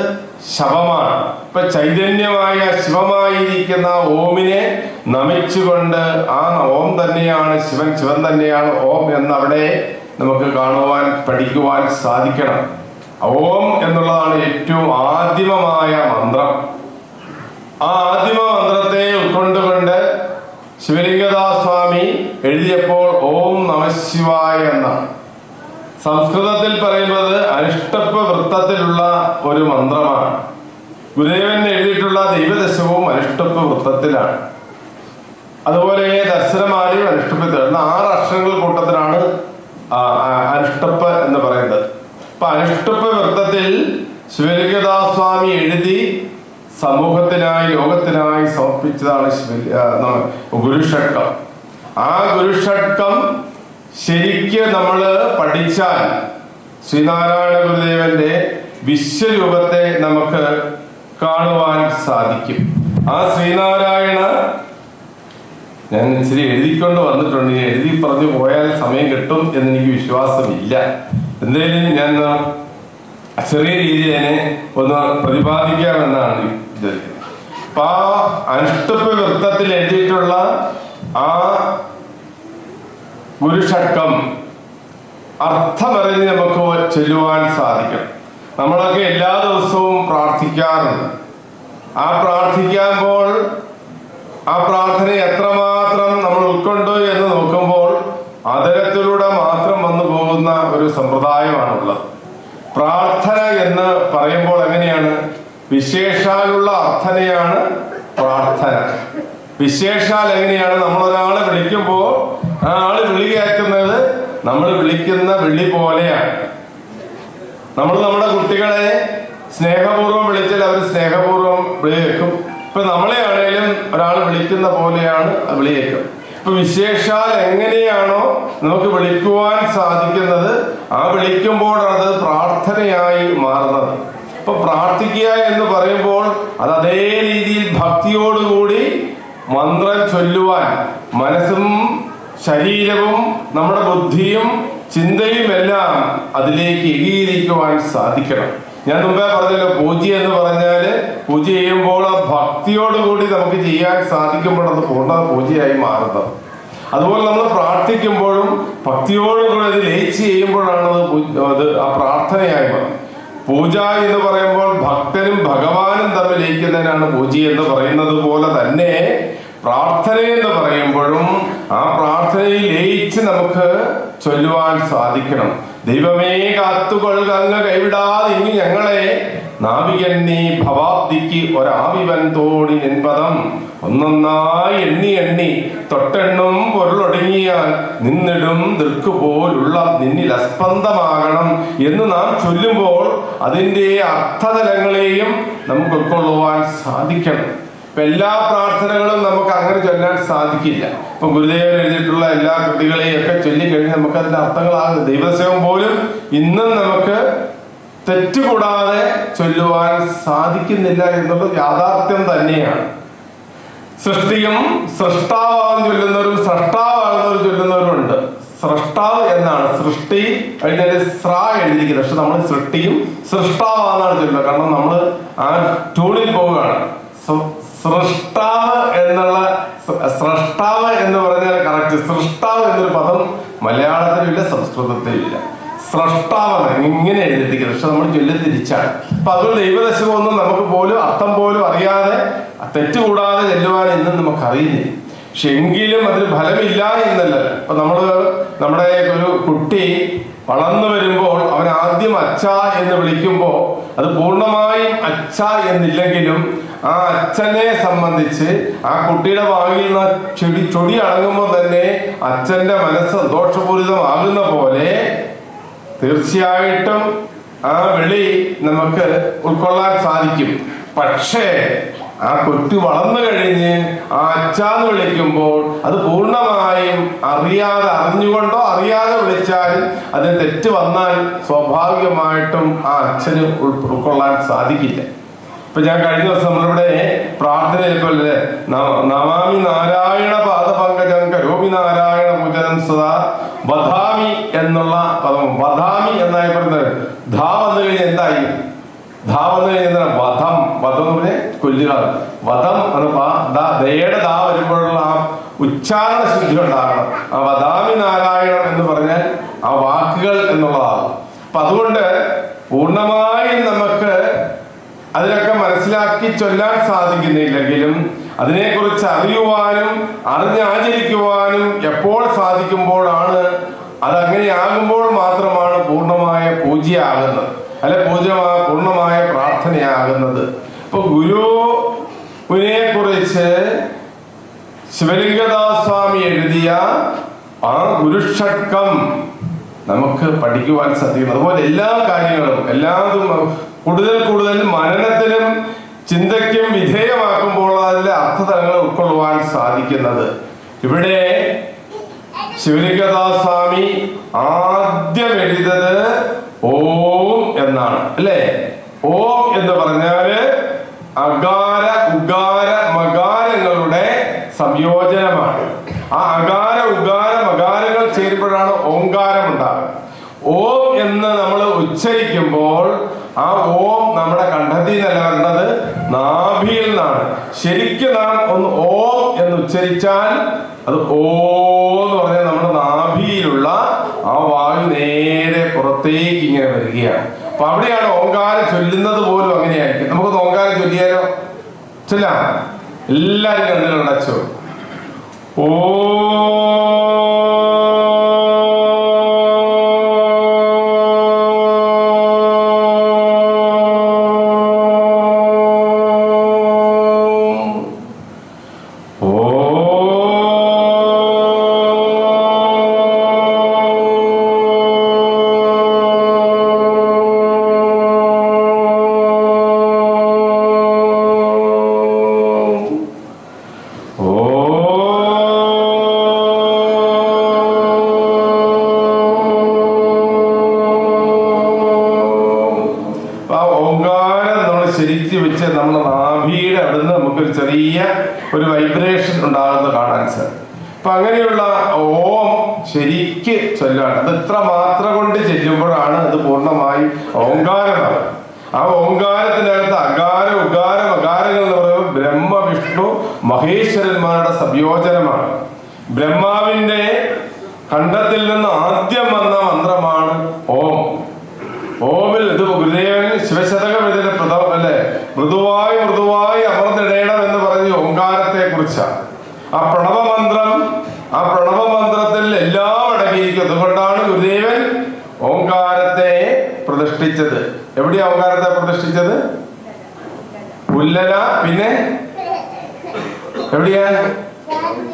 ശവമാണ്. ഇപ്പൊ ചൈതന്യമായ ശിവമായിരിക്കുന്ന ഓമിനെ നമിച്ചുകൊണ്ട് ആ ഓം തന്നെയാണ് ശിവൻ, ശിവൻ തന്നെയാണ് ഓം എന്നവിടെ നമുക്ക് കാണുവാൻ പഠിക്കുവാൻ സാധിക്കണം. ഓം എന്നുള്ളതാണ് ഏറ്റവും ആദിമമായ മന്ത്രം. ആ ആദിമ മന്ത്രത്തെ ഉൾക്കൊണ്ടുകൊണ്ട് ശിവലിംഗദാസ് സ്വാമി എഴുതിയപ്പോൾ ഓം നമഃശിവായ എന്നാണ്. സംസ്കൃതത്തിൽ പറയുന്നത് അനിഷ്ടപ്പ വൃത്തത്തിലുള്ള ഒരു മന്ത്രമാണ്. ഗുരുദേവൻ എഴുതിയിട്ടുള്ള ദൈവദശകവും അനിഷ്ടപ്പ വൃത്തത്തിലാണ്. അതുപോലെ ദർശനമാലയും അനിഷ്ടപ്പത്തിലാണ്. 6 അക്ഷരങ്ങൾ കൂട്ടത്തിലാണ് അനിഷ്ടപ്പ എന്ന് പറയുന്നത്. അപ്പൊ അനിഷ്ടപ്പ വൃത്തത്തിൽ ശിവലിംഗദാസ് സ്വാമി എഴുതി സമൂഹത്തിനായി ലോകത്തിനായി സമർപ്പിച്ചതാണ് ഗുരുഷട്കം. ആ ഗുരുഷട്കം ശരിക്ക് നമ്മൾ പഠിച്ചാൽ ശ്രീനാരായണ ഗുരുദേവന്റെ വിശ്വരൂപത്തെ നമുക്ക് കാണുവാൻ സാധിക്കും. ആ ശ്രീനാരായണ ഞാൻ ഇച്ചിരി എഴുതിക്കൊണ്ട് വന്നിട്ടുണ്ട്. എഴുതി പറഞ്ഞു പോയാൽ സമയം കിട്ടും എന്നെനിക്ക് വിശ്വാസമില്ല. എന്തായാലും ഞാൻ ചെറിയ രീതിയിൽ തന്നെ ഒന്ന് പ്രതിപാദിക്കാമെന്നാണ് വിചാരിക്കുന്നത്. അപ്പൊ ആ അനിഷ്ടപ്പ വൃത്തത്തിൽ എഴുതിയിട്ടുള്ള ആ ഗുരുഷട്കം അർത്ഥമറിഞ്ഞ് നമുക്ക് ചൊല്ലുവാൻ സാധിക്കണം. നമ്മളൊക്കെ എല്ലാ ദിവസവും പ്രാർത്ഥിക്കാറുണ്ട്. ആ പ്രാർത്ഥിക്കുമ്പോൾ ആ പ്രാർത്ഥന എത്രമാത്രം നമ്മൾ ഉൾക്കൊണ്ടു എന്ന് നോക്കുമ്പോൾ അതരത്തിലൂടെ മാത്രം വന്നു പോകുന്ന ഒരു സമ്പ്രദായമാണുള്ളത്. പ്രാർത്ഥന എന്ന് പറയുമ്പോൾ എങ്ങനെയാണ്? വിശേഷാലുള്ള അർത്ഥനയാണ് പ്രാർത്ഥന. വിശേഷാൽ എങ്ങനെയാണ്? നമ്മളൊരാളെ വിളിക്കുമ്പോൾ ആ ആള് വിളി കേൾക്കുന്നത് നമ്മൾ വിളിക്കുന്ന വിളി പോലെയാണ്. നമ്മൾ നമ്മുടെ കുട്ടികളെ സ്നേഹപൂർവ്വം വിളിച്ചാൽ അവർ സ്നേഹപൂർവ്വം വിളി കേൾക്കും. ഇപ്പൊ നമ്മളെ ആണെങ്കിലും ഒരാൾ വിളിക്കുന്ന പോലെയാണ് വിളി കേൾക്കും. ഇപ്പൊ വിശേഷാൽ എങ്ങനെയാണോ നമുക്ക് വിളിക്കുവാൻ സാധിക്കുന്നത്, ആ വിളിക്കുമ്പോൾ അത് പ്രാർത്ഥനയായി മാറുന്നത്. ഇപ്പൊ പ്രാർത്ഥിക്കുക എന്ന് പറയുമ്പോൾ അത് അതേ രീതിയിൽ ഭക്തിയോടുകൂടി മന്ത്രം ചൊല്ലുവാൻ മനസ്സും ശരീരവും നമ്മുടെ ബുദ്ധിയും ചിന്തയും എല്ലാം അതിലേക്ക് ഏകീകരിക്കുവാൻ സാധിക്കണം. ഞാൻ മുമ്പേ പറഞ്ഞല്ലോ, പൂജ എന്ന് പറഞ്ഞാല് പൂജ ചെയ്യുമ്പോൾ ഭക്തിയോടുകൂടി നമുക്ക് ചെയ്യാൻ സാധിക്കുമ്പോൾ അത് പൂർണ്ണ പൂജയായി മാറുന്നത്. അതുപോലെ നമ്മൾ പ്രാർത്ഥിക്കുമ്പോഴും ഭക്തിയോടുകൂടി അത് ലയിച്ച് ചെയ്യുമ്പോഴാണ് അത് ആ പ്രാർത്ഥനയായി മാറുന്നത്. പൂജ എന്ന് പറയുമ്പോൾ ഭക്തനും ഭഗവാനും തമ്മിൽ ലയിക്കുന്നതിനാണ് പൂജ എന്ന് പറയുന്നത് പോലെ തന്നെ പ്രാർത്ഥന എന്ന് പറയുമ്പോഴും ആ പ്രാർത്ഥനയിൽ ലയിച്ച് നമുക്ക് ചൊല്ലുവാൻ സാധിക്കണം. ദൈവമേ കാത്തുകൊള്ളുക അങ്ങ് കൈവിടാതെ ഇനി ഞങ്ങളെ, നാവികൻ നീ ഭവാബ്ദിക്ക് ഒരാവിവൻ തോണി നിൻപദം ഒന്നൊന്നായി എണ്ണി എണ്ണി തൊട്ടെണ്ണും പൊരുളൊടുങ്ങിയാൽ നിന്നിടും ദൃക്കുപോലുള്ള നിന്നിൽ അസ്പന്ദമാകണം എന്ന് നാം ചൊല്ലുമ്പോൾ അതിൻ്റെ അർത്ഥതലങ്ങളെയും നമുക്ക് ഉൾക്കൊള്ളുവാൻ സാധിക്കണം. ഇപ്പൊ എല്ലാ പ്രാർത്ഥനകളും നമുക്ക് അങ്ങനെ ചൊല്ലാൻ സാധിക്കില്ല. ഇപ്പൊ ഗുരുദേവൻ എഴുതിയിട്ടുള്ള എല്ലാ കൃതികളെയും ഒക്കെ ചൊല്ലിക്കഴിഞ്ഞാൽ നമുക്ക് അതിന്റെ അർത്ഥങ്ങളാകും. ദൈവസേവം പോലും ഇന്നും നമുക്ക് തെറ്റുകൂടാതെ ചൊല്ലുവാൻ സാധിക്കുന്നില്ല എന്നുള്ളത് യാഥാർത്ഥ്യം തന്നെയാണ്. സൃഷ്ടിയും സൃഷ്ടാവാന്ന് ചൊല്ലുന്നവരും സൃഷ്ടാവാകുന്നവരും ചൊല്ലുന്നവരുണ്ട്. സൃഷ്ടാവ് എന്നാണ് സൃഷ്ടി കഴിഞ്ഞാല് സ്ര എഴുതിയിരിക്കുന്നത്. പക്ഷെ നമ്മൾ സൃഷ്ടിയും സൃഷ്ടാവാന്നാണ് ചൊല്ലുന്നത്. കാരണം നമ്മൾ ആ ട്യൂണിൽ പോവുകയാണ്. സൃഷ്ടാവ് എന്നുള്ള സൃഷ്ടാവ് എന്ന് പറഞ്ഞാൽ കറക്റ്റ്. സൃഷ്ടാവ് എന്നൊരു പദം മലയാളത്തിലില്ല, സംസ്കൃതത്തിലില്ല. സൃഷ്ടാവ് ഇങ്ങനെ എഴുതിയിരിക്കുന്നത്. പക്ഷെ നമ്മൾ ചൊല്ലി തിരിച്ചാണ്. അപ്പൊ അതുകൊണ്ട് ദൈവദശകമൊന്നും നമുക്ക് പോലും അർത്ഥം പോലും അറിയാതെ തെറ്റുകൂടാതെ ചെല്ലുവാൻ ഇന്നും നമുക്ക് അറിയുന്നില്ല. പക്ഷെ എങ്കിലും അതിന് ഫലമില്ല എന്നല്ല. ഇപ്പൊ നമ്മുടെ ഒരു കുട്ടി വളർന്നു വരുമ്പോൾ അവൻ ആദ്യം അച്ഛ എന്ന് വിളിക്കുമ്പോൾ അത് പൂർണ്ണമായും അച്ഛ എന്നില്ലെങ്കിലും ആ അച്ഛനെ സംബന്ധിച്ച് ആ കുട്ടിയുടെ വായിൽ നിന്ന് ചൊടി അടങ്ങുമ്പോൾ തന്നെ അച്ഛന്റെ മനസ്സ് സന്തോഷപൂരിതമാകുന്ന പോലെ തീർച്ചയായിട്ടും ആ വിളി നമുക്ക് ഉൾക്കൊള്ളാൻ സാധിക്കും. പക്ഷേ ആ കുട്ടി വളർന്നു കഴിഞ്ഞ് ആ അച്ഛാന്ന് വിളിക്കുമ്പോൾ അത് പൂർണ്ണമായും അറിഞ്ഞുകൊണ്ടോ അറിയാതെ വിളിച്ചാലും അതിന് തെറ്റ് വന്നാൽ സ്വാഭാവികമായിട്ടും ആ അച്ഛന് ഉൾക്കൊള്ളാൻ സാധിക്കില്ല. ഇപ്പൊ ഞാൻ കഴിഞ്ഞ ദിവസം നമ്മളിവിടെ പ്രാർത്ഥനയിൽപ്പോലെ നമാമി നാരായണ പാദപങ്കജം കരോമി നാരായണ പൂജനം സദാ വധാമി എന്നുള്ള പദം, വധാമി എന്നായി പറയുന്നത് ധാ വന്നു കഴിഞ്ഞാൽ എന്തായി? ധാ വന്നു കഴിഞ്ഞാൽ വധം, വധം എന്ന് പറഞ്ഞാൽ കൊല്ലുക. വധം ദയുടെ ദാ വരുമ്പോഴുള്ള ആ ഉച്ചാരണ ശുദ്ധി ഉണ്ടാകണം. ആ വധാമി നാരായണം എന്ന് പറഞ്ഞാൽ ആ വാക്കുകൾ എന്നുള്ളതാണ്. അപ്പൊ അതുകൊണ്ട് പൂർണ്ണമായും നമുക്ക് അതിനൊക്കെ മനസ്സിലാക്കി ചൊല്ലാൻ സാധിക്കുന്നില്ലെങ്കിലും അതിനെക്കുറിച്ച് അറിയുവാനും അറിഞ്ഞാചരിക്കുവാനും എപ്പോൾ സാധിക്കുമ്പോഴാണ്, അതങ്ങനെയാകുമ്പോൾ മാത്രമാണ് പൂജ്യമാകുന്നത്, അല്ലെ പൂർണ്ണമായ പ്രാർത്ഥനയാകുന്നത്. ഇപ്പൊ ഗുരുവിനെ കുറിച്ച് ശിവലിംഗദാസ് സ്വാമി എഴുതിയ ആ ഗുരുഷട്കം നമുക്ക് പഠിക്കുവാൻ സാധിക്കും. അതുപോലെ എല്ലാ കാര്യങ്ങളും എല്ലാതും കൂടുതൽ മനനത്തിനും ചിന്തയ്ക്കും വിധേയമാക്കുമ്പോൾ അതിലെ അർത്ഥതലങ്ങൾ ഉൾക്കൊള്ളുവാൻ സാധിക്കുന്നത്. ഇവിടെ ശിവലിംഗദാസ് സ്വാമി ആദ്യം എഴുതിയത് ഓം എന്നാണ്, അല്ലേ? ഓം എന്ന് പറഞ്ഞാല് അകാര ഉകാര മകാരങ്ങളുടെ സംയോജനമാണ്. ആ അകാര ഉകാര മകാരങ്ങൾ ചേരുമ്പോഴാണ് ഓങ്കാരം ഉണ്ടാകുന്നത്. ഓം എന്ന് നമ്മൾ ഉച്ചരിക്കുമ്പോൾ ആ ഓം നമ്മുടെ കണ്ഠത്തിൽ നിന്നല്ല വരുന്നത്, നാഭിയിൽ നിന്നാണ്. ശരിക്കും നാം ഒന്ന് ഓം എന്ന് ഉച്ചരിച്ചാൽ അത് ഓ എന്ന് പറഞ്ഞാൽ നമ്മുടെ നാഭിയിലുള്ള ആ വായു നേരെ പുറത്തേക്ക് ഇങ്ങനെ വരികയാണ്. അപ്പൊ അവിടെയാണ് ഓങ്കാരം ചൊല്ലുന്നത് പോലും അങ്ങനെയായിരിക്കും. നമുക്ക് ഓങ്കാരം ചൊല്ലിയാലോ? ചൊല്ലാം. എല്ലാരും കണ്ണുകൾ അടച്ചോ. ഓ ഒരു വൈബ്രേഷൻ ഉണ്ടാകുന്നത് കാണാൻ സാധിക്കും. അപ്പൊ അങ്ങനെയുള്ള ഓം ശരിക്ക് ചൊല്ലാണ്. അത് ഇത്ര മാത്രം കൊണ്ട് ചെല്ലുമ്പോഴാണ് അത് പൂർണ്ണമായി ഓങ്കാരമാണ്. ആ ഓങ്കാരത്തിനകത്ത് അകാര ഉകാര മകാരങ്ങൾ എന്ന് പറയുമ്പോൾ ബ്രഹ്മ വിഷ്ണു മഹേശ്വരന്മാരുടെ സംയോജനമാണ്. ബ്രഹ്മാവിന്റെ കണ്ഠത്തിൽ നിന്ന് ആദ്യം വന്ന മന്ത്രമാണ് ഓം. ഓമിൽ ഇത് ഗുരുദേവൻ ശിവശതകം ഇതിന്റെ പ്രഥമം അല്ലെ, മൃദുവായി മൃദുവായി അമർന്നിടേണം എന്ന് പറഞ്ഞ ഓങ്കാരത്തെ കുറിച്ചാണ്. ആ പ്രണവമന്ത്രത്തിൽ എല്ലാം അടങ്ങിയിരിക്കും. അതുകൊണ്ടാണ് ഗുരുദേവൻ ഓങ്കാരത്തെ പ്രതിഷ്ഠിച്ചത്. എവിടെയാ ഓങ്കാരത്തെ പ്രതിഷ്ഠിച്ചത്? പുല്ലല, പിന്നെ എവിടെയാ?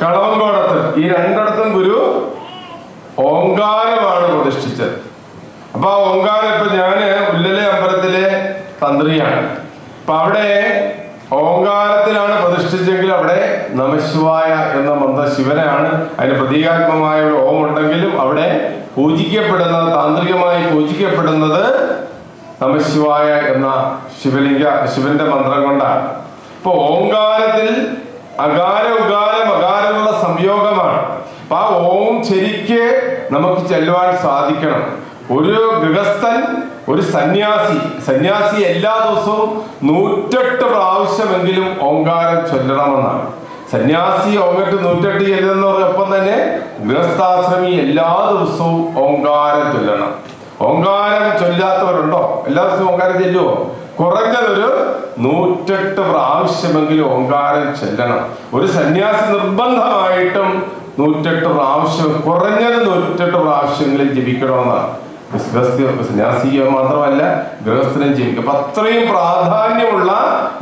കളവങ്കോടത്ത്. ഈ രണ്ടിടത്തും ഗുരു ഓങ്കാരമാണ് പ്രതിഷ്ഠിച്ചത്. അപ്പൊ ആ ഓങ്കാരം ഇപ്പൊ ഞാന് ഉല്ലലെ അമ്പലത്തിലെ തന്ത്രിയാണ്. അപ്പൊ അവിടെ ഓങ്കാരത്തിലാണ് പ്രതിഷ്ഠിച്ചെങ്കിൽ അവിടെ നമശിവായ എന്ന മന്ത്ര ശിവനാണ്. അതിന് പ്രതീകാത്മകമായ ഒരു ഓം ഉണ്ടെങ്കിലും അവിടെ പൂജിക്കപ്പെടുന്നത്, താന്ത്രികമായി പൂജിക്കപ്പെടുന്നത് നമശിവായ എന്ന ശിവന്റെ മന്ത്രം കൊണ്ടാണ്. ഇപ്പൊ ഓങ്കാരത്തിൽ അകാര ഉകാര മകാരങ്ങളുടെ സംയോഗമാണ്. അപ്പൊ ആ ഓം ശരിക്ക് നമുക്ക് ചെല്ലുവാൻ സാധിക്കണം. ഒരു ഗൃഹസ്ഥൻ, ഒരു സന്യാസി എല്ലാ ദിവസവും 108 പ്രാവശ്യമെങ്കിലും ഓങ്കാരം ചൊല്ലണമെന്നാണ്. സന്യാസി ഓങ്ങട്ട് 108 ചെല്ലുന്നതോടൊപ്പം തന്നെ ഗൃഹസ്ഥാശ്രമി എല്ലാ ദിവസവും ഓങ്കാരം ചൊല്ലണം. ഓങ്കാരം ചൊല്ലാത്തവരുണ്ടോ? എല്ലാ ദിവസവും ഓങ്കാരം ചെല്ലുവോ? കുറഞ്ഞതൊരു 108 പ്രാവശ്യമെങ്കിലും ഓങ്കാരം ചെല്ലണം. ഒരു സന്യാസി നിർബന്ധമായിട്ടും 108 പ്രാവശ്യം, കുറഞ്ഞത് 108 പ്രാവശ്യങ്ങളിൽ ജപിക്കണമെന്നാണ്. സന്യാസിക മാത്രമല്ല, ഗൃഹസ്ഥനും ജപിക്കും. അപ്പൊ അത്രയും പ്രാധാന്യമുള്ള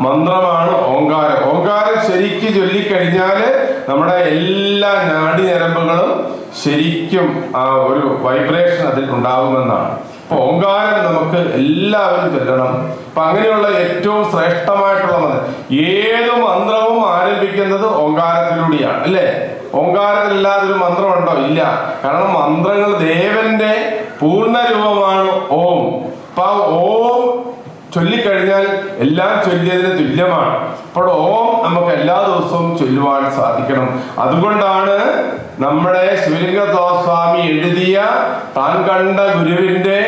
മന്ത്രമാണ് ഓങ്കാരം. ഓങ്കാരം ശരിക്ക് ചൊല്ലിക്കഴിഞ്ഞാല് നമ്മുടെ എല്ലാ നാഡീഞരമ്പുകളും ശരിക്കും ആ ഒരു വൈബ്രേഷൻ അതിൽ ഉണ്ടാകുമെന്നാണ്. അപ്പൊ ഓങ്കാരം നമുക്ക് എല്ലാവരും ചൊല്ലണം. അപ്പൊ അങ്ങനെയുള്ള ഏറ്റവും ശ്രേഷ്ഠമായിട്ടുള്ള മന്ത്രം, ഏത് മന്ത്രവും ആരംഭിക്കുന്നത് ഓങ്കാരത്തിലൂടെയാണ്, അല്ലേ? ഓങ്കാരത്തിലില്ലാതെ ഒരു മന്ത്രമുണ്ടോ? ഇല്ല. കാരണം മന്ത്രങ്ങൾ ദേവന്റെ പൂർണ്ണരൂപമാണ് ഓം. അപ്പൊ ആ ഓം ചൊല്ലിക്കഴിഞ്ഞാൽ എല്ലാം ചൊല്ലിയതിന് തുല്യമാണ്. അപ്പോൾ ഓം നമുക്ക് എല്ലാ ദിവസവും ചൊല്ലുവാൻ സാധിക്കണം. അതുകൊണ്ടാണ് നമ്മുടെ ശിവലിംഗദാസ് സ്വാമി എഴുതിയ താൻ കണ്ട ഗുരുവിന്റെ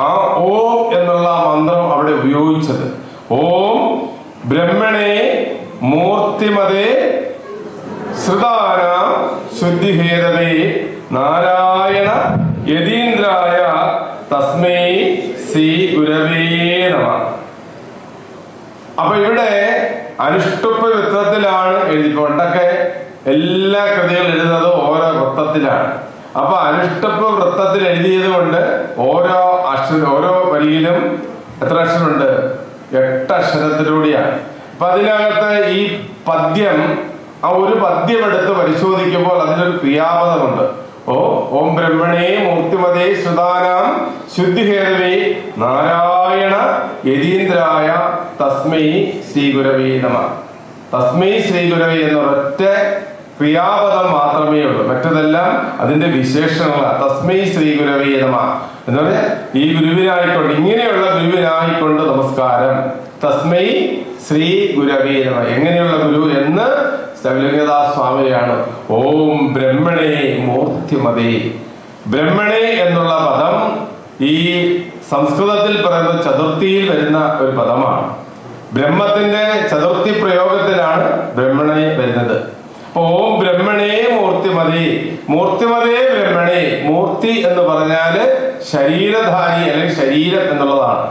ആ ഓം എന്നുള്ള മന്ത്രം അവിടെ ഉപയോഗിച്ചത്. ഓം ബ്രഹ്മണേ മൂർത്തിമതേ ശ്രുതാന ശുദ്ധിഹേതവേ നാരായണ യതീന്ദ്രായ തസ്മൈ ശ്രീ ഗുരവേ നമഃ. അപ്പൊ ഇവിടെ അനുഷ്ടുപ്പ് വൃത്തത്തിലാണ് എഴുതി. പണ്ടൊക്കെ എല്ലാ കൃതികളും എഴുതുന്നത് ഓരോ വൃത്തത്തിലാണ്. അപ്പൊ അനുഷ്ടുപ്പ് വൃത്തത്തിൽ എഴുതിയത് കൊണ്ട് ഓരോ ഓരോ വരിയിലും എത്ര അക്ഷരമുണ്ട്? 8 അക്ഷരത്തിലൂടെയാണ്. അപ്പൊ അതിനകത്ത് ഈ പദ്യം, ആ ഒരു പദ്യം എടുത്ത് പരിശോധിക്കുമ്പോൾ അതിനൊരു ക്രിയാപദമുണ്ട്. ഓം ബ്രഹ്മണേ മൂർത്തിമതേ സുതാനാം ശുദ്ധിഹേതവേ നാരായണ യതീന്ദ്രായ തസ്മൈ ശ്രീ ഗുരവേ നമഃ. തസ്മൈ ശ്രീ ഗുരവേ എന്നൊരൊറ്റ ക്രിയാപദം മാത്രമേ ഉള്ളൂ. മറ്റതെല്ലാം അതിന്റെ വിശേഷണങ്ങളാണ്. തസ്മൈ ശ്രീ ഗുരവേ നമഃ എന്ന് പറഞ്ഞാൽ ഈ ഗുരുവിനായിക്കൊണ്ട്, ഇങ്ങനെയുള്ള ഗുരുവിനായിക്കൊണ്ട് നമസ്കാരം. തസ്മൈ ശ്രീ ഗുരവേ നമഃ. എങ്ങനെയുള്ള ഗുരു എന്ന് ശിവലിംഗദാസ് സ്വാമിയാണ് ഓം ബ്രഹ്മണേ മൂർത്തിമതേ. ബ്രഹ്മണേ എന്നുള്ള പദം ഈ സംസ്കൃതത്തിൽ പറയുന്ന ചതുർത്ഥിയിൽ വരുന്ന ഒരു പദമാണ്. ബ്രഹ്മത്തിന്റെ ചതുർത്ഥി പ്രയോഗത്തിലാണ് ബ്രഹ്മണേ വരുന്നത്. അപ്പൊ ഓം ബ്രഹ്മണേ മൂർത്തിമതേ. മൂർത്തിമതേ ബ്രഹ്മണേ. മൂർത്തി എന്ന് പറഞ്ഞാല് ശരീരധാരി അല്ലെങ്കിൽ ശരീരം എന്നുള്ളതാണ്.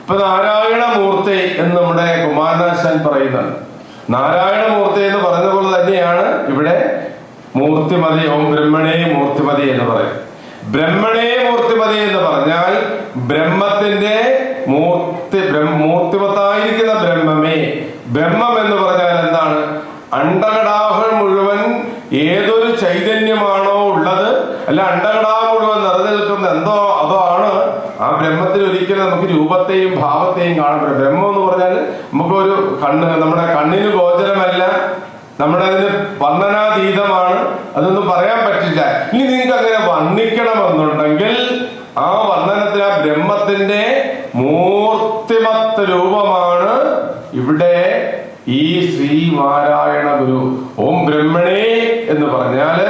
ഇപ്പൊ നാരായണ മൂർത്തി എന്ന് നമ്മുടെ കുമാരനാശാൻ പറയുന്നുണ്ട്. നാരായണമൂർത്തി എന്ന് പറഞ്ഞ പോലെ തന്നെയാണ് ഇവിടെ മൂർത്തിമതി. ഓം ബ്രഹ്മണേ മൂർത്തിമതി എന്ന് പറയും. ബ്രഹ്മണേ മൂർത്തിമതി എന്ന് പറഞ്ഞാൽ ബ്രഹ്മത്തിന്റെ മൂർത്തിമത്തായിരിക്കുന്ന ബ്രഹ്മമേ. ബ്രഹ്മം എന്ന് പറഞ്ഞാൽ എന്താണ്? അണ്ടകടാഹം മുഴുവൻ ഏതൊരു ചൈതന്യമാണോ ഉള്ളത്, അല്ല അണ്ടകടാഹം മുഴുവൻ നിറഞ്ഞു നിൽക്കുന്ന എന്തോ അതോ ആണ് ആ ബ്രഹ്മത്തിൽ. ഒരിക്കലും നമുക്ക് രൂപത്തെയും ഭാവത്തെയും കാണാൻ പറ്റും. ബ്രഹ്മം എന്ന് പറഞ്ഞാൽ നമുക്കൊരു നമ്മുടെ കണ്ണിന് ഗോചരമല്ല, നമ്മുടെ അതിന് വർണ്ണനാതീതമാണ്. അതൊന്നും പറയാൻ പറ്റില്ല. ഇനി നിങ്ങൾക്ക് അങ്ങനെ വർണ്ണിക്കണമെന്നുണ്ടെങ്കിൽ ആ വർണ്ണനത്തിന് ആ ബ്രഹ്മത്തിന്റെ മൂർത്തിമത്ത് രൂപമാണ് ഇവിടെ ഈ ശ്രീനാരായണ ഗുരു. ഓം ബ്രഹ്മണേ എന്ന് പറഞ്ഞാല്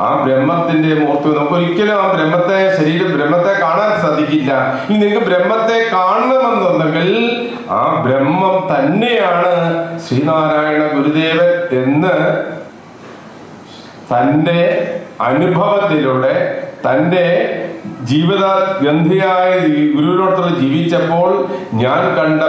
ആ ബ്രഹ്മത്തിന്റെ മൂർത്തി. നമുക്ക് ഒരിക്കലും ആ ബ്രഹ്മത്തെ കാണാൻ സാധിക്കില്ല. ഇനി നിങ്ങൾക്ക് ബ്രഹ്മത്തെ കാണണമെന്നുണ്ടെങ്കിൽ ആ ബ്രഹ്മം തന്നെയാണ് ശ്രീനാരായണ ഗുരുദേവൻ എന്ന് തന്റെ അനുഭവത്തിലൂടെ, തന്റെ ജീവിത ഗന്ധിയായ ഗുരുവിനോടത്തോടെ ജീവിച്ചപ്പോൾ ഞാൻ കണ്ട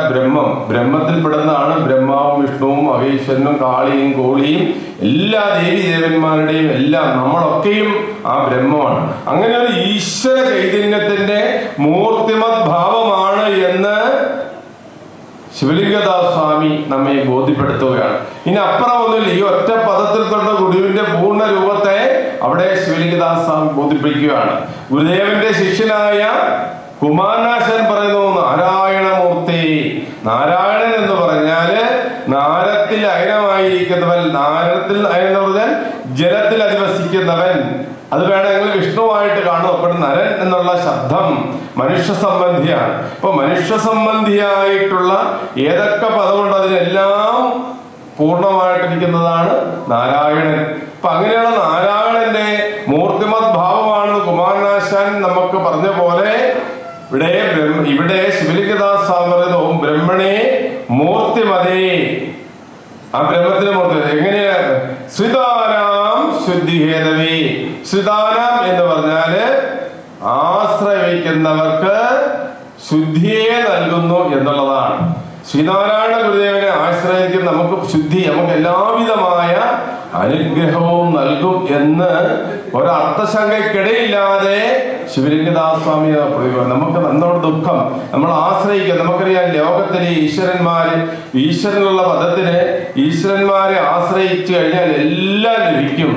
ബ്രഹ്മത്തിൽപ്പെടുന്നതാണ് ബ്രഹ്മാവും വിഷ്ണുവും മഹേശ്വരനും കാളിയും കോളിയും എല്ലാ ദേവി ദേവന്മാരുടെയും എല്ലാം നമ്മളൊക്കെയും ആ ബ്രഹ്മമാണ്. അങ്ങനെ ഒരു ഈശ്വര ചൈതന്യത്തിന്റെ മൂർത്തിമത് ഭാവമാണ് എന്ന് ശിവലിംഗദാസ് സ്വാമി നമ്മെ ബോധ്യപ്പെടുത്തുകയാണ്. ഇനി അപ്പുറം ഒന്നുമില്ല. ഈ ഒറ്റ പദത്തിൽ തൊട്ട ഗുരുവിന്റെ പൂർണ്ണ രൂപത്തെ അവിടെ ശിവലിംഗദാസ് സ്വാമി ബോധിപ്പിക്കുകയാണ്. ഗുരുദേവന്റെ ശിഷ്യനായ കുമാരനാശൻ പറയുന്നു നാരായണമൂർത്തി. നാരായണൻ എന്ന് പറഞ്ഞാല് നാരത്തിൽ അയനമായിരിക്കുന്നവൻ. നാരത്തിൽ അയനം എന്ന് പറഞ്ഞാൽ ജലത്തിൽ അധിവസിക്കുന്നവൻ. അത് വേണമെങ്കിൽ വിഷ്ണുവായിട്ട് കാണും. അപ്പോൾ നരൻ എന്നുള്ള ശബ്ദം മനുഷ്യ സംബന്ധിയാണ്. ഇപ്പൊ മനുഷ്യ സംബന്ധിയായിട്ടുള്ള ഏതൊക്കെ പദമുണ്ട് അതിനെല്ലാം പൂർണ്ണമായിട്ടിരിക്കുന്നതാണ് നാരായണൻ. അപ്പൊ അങ്ങനെയുള്ള നാരായണന്റെ മൂർത്തിമത് ഭാവമാണ് കുമാരനാശാൻ നമുക്ക് പറഞ്ഞ പോലെ ഇവിടെ ശിവലിംഗദാസ് സ്വാമി പറയുന്ന ഓം ബ്രഹ്മണേ മൂർത്തിമതേ. ആ ബ്രഹ്മത്തിന് മൂർത്തി എങ്ങനെയാ? ശ്രിതാനാം ശുദ്ധിഹേതവേ. ശ്രിതാനാം എന്ന് പറഞ്ഞാല് ആശ്രയിക്കുന്നവർക്ക് ശുദ്ധിയെ നൽകുന്നു എന്നുള്ളതാണ്. ശ്രീനാരായണ ഗുരുദേവനെ ആശ്രയിക്കുന്ന നമുക്ക് ശുദ്ധി, നമുക്ക് എല്ലാവിധമായ അനുഗ്രഹവും നൽകും എന്ന് ഒരർത്ഥശങ്കയ്ക്കിടയില്ലാതെ ശിവലിംഗദാസ് സ്വാമി നമുക്ക് നമ്മുടെ ദുഃഖം നമ്മൾ ആശ്രയിക്കുക. നമുക്കറിയാം ലോകത്തിലെ ഈശ്വരനുള്ള പദത്തിന് ഈശ്വരന്മാരെ ആശ്രയിച്ചു കഴിഞ്ഞാൽ എല്ലാം ലഭിക്കും.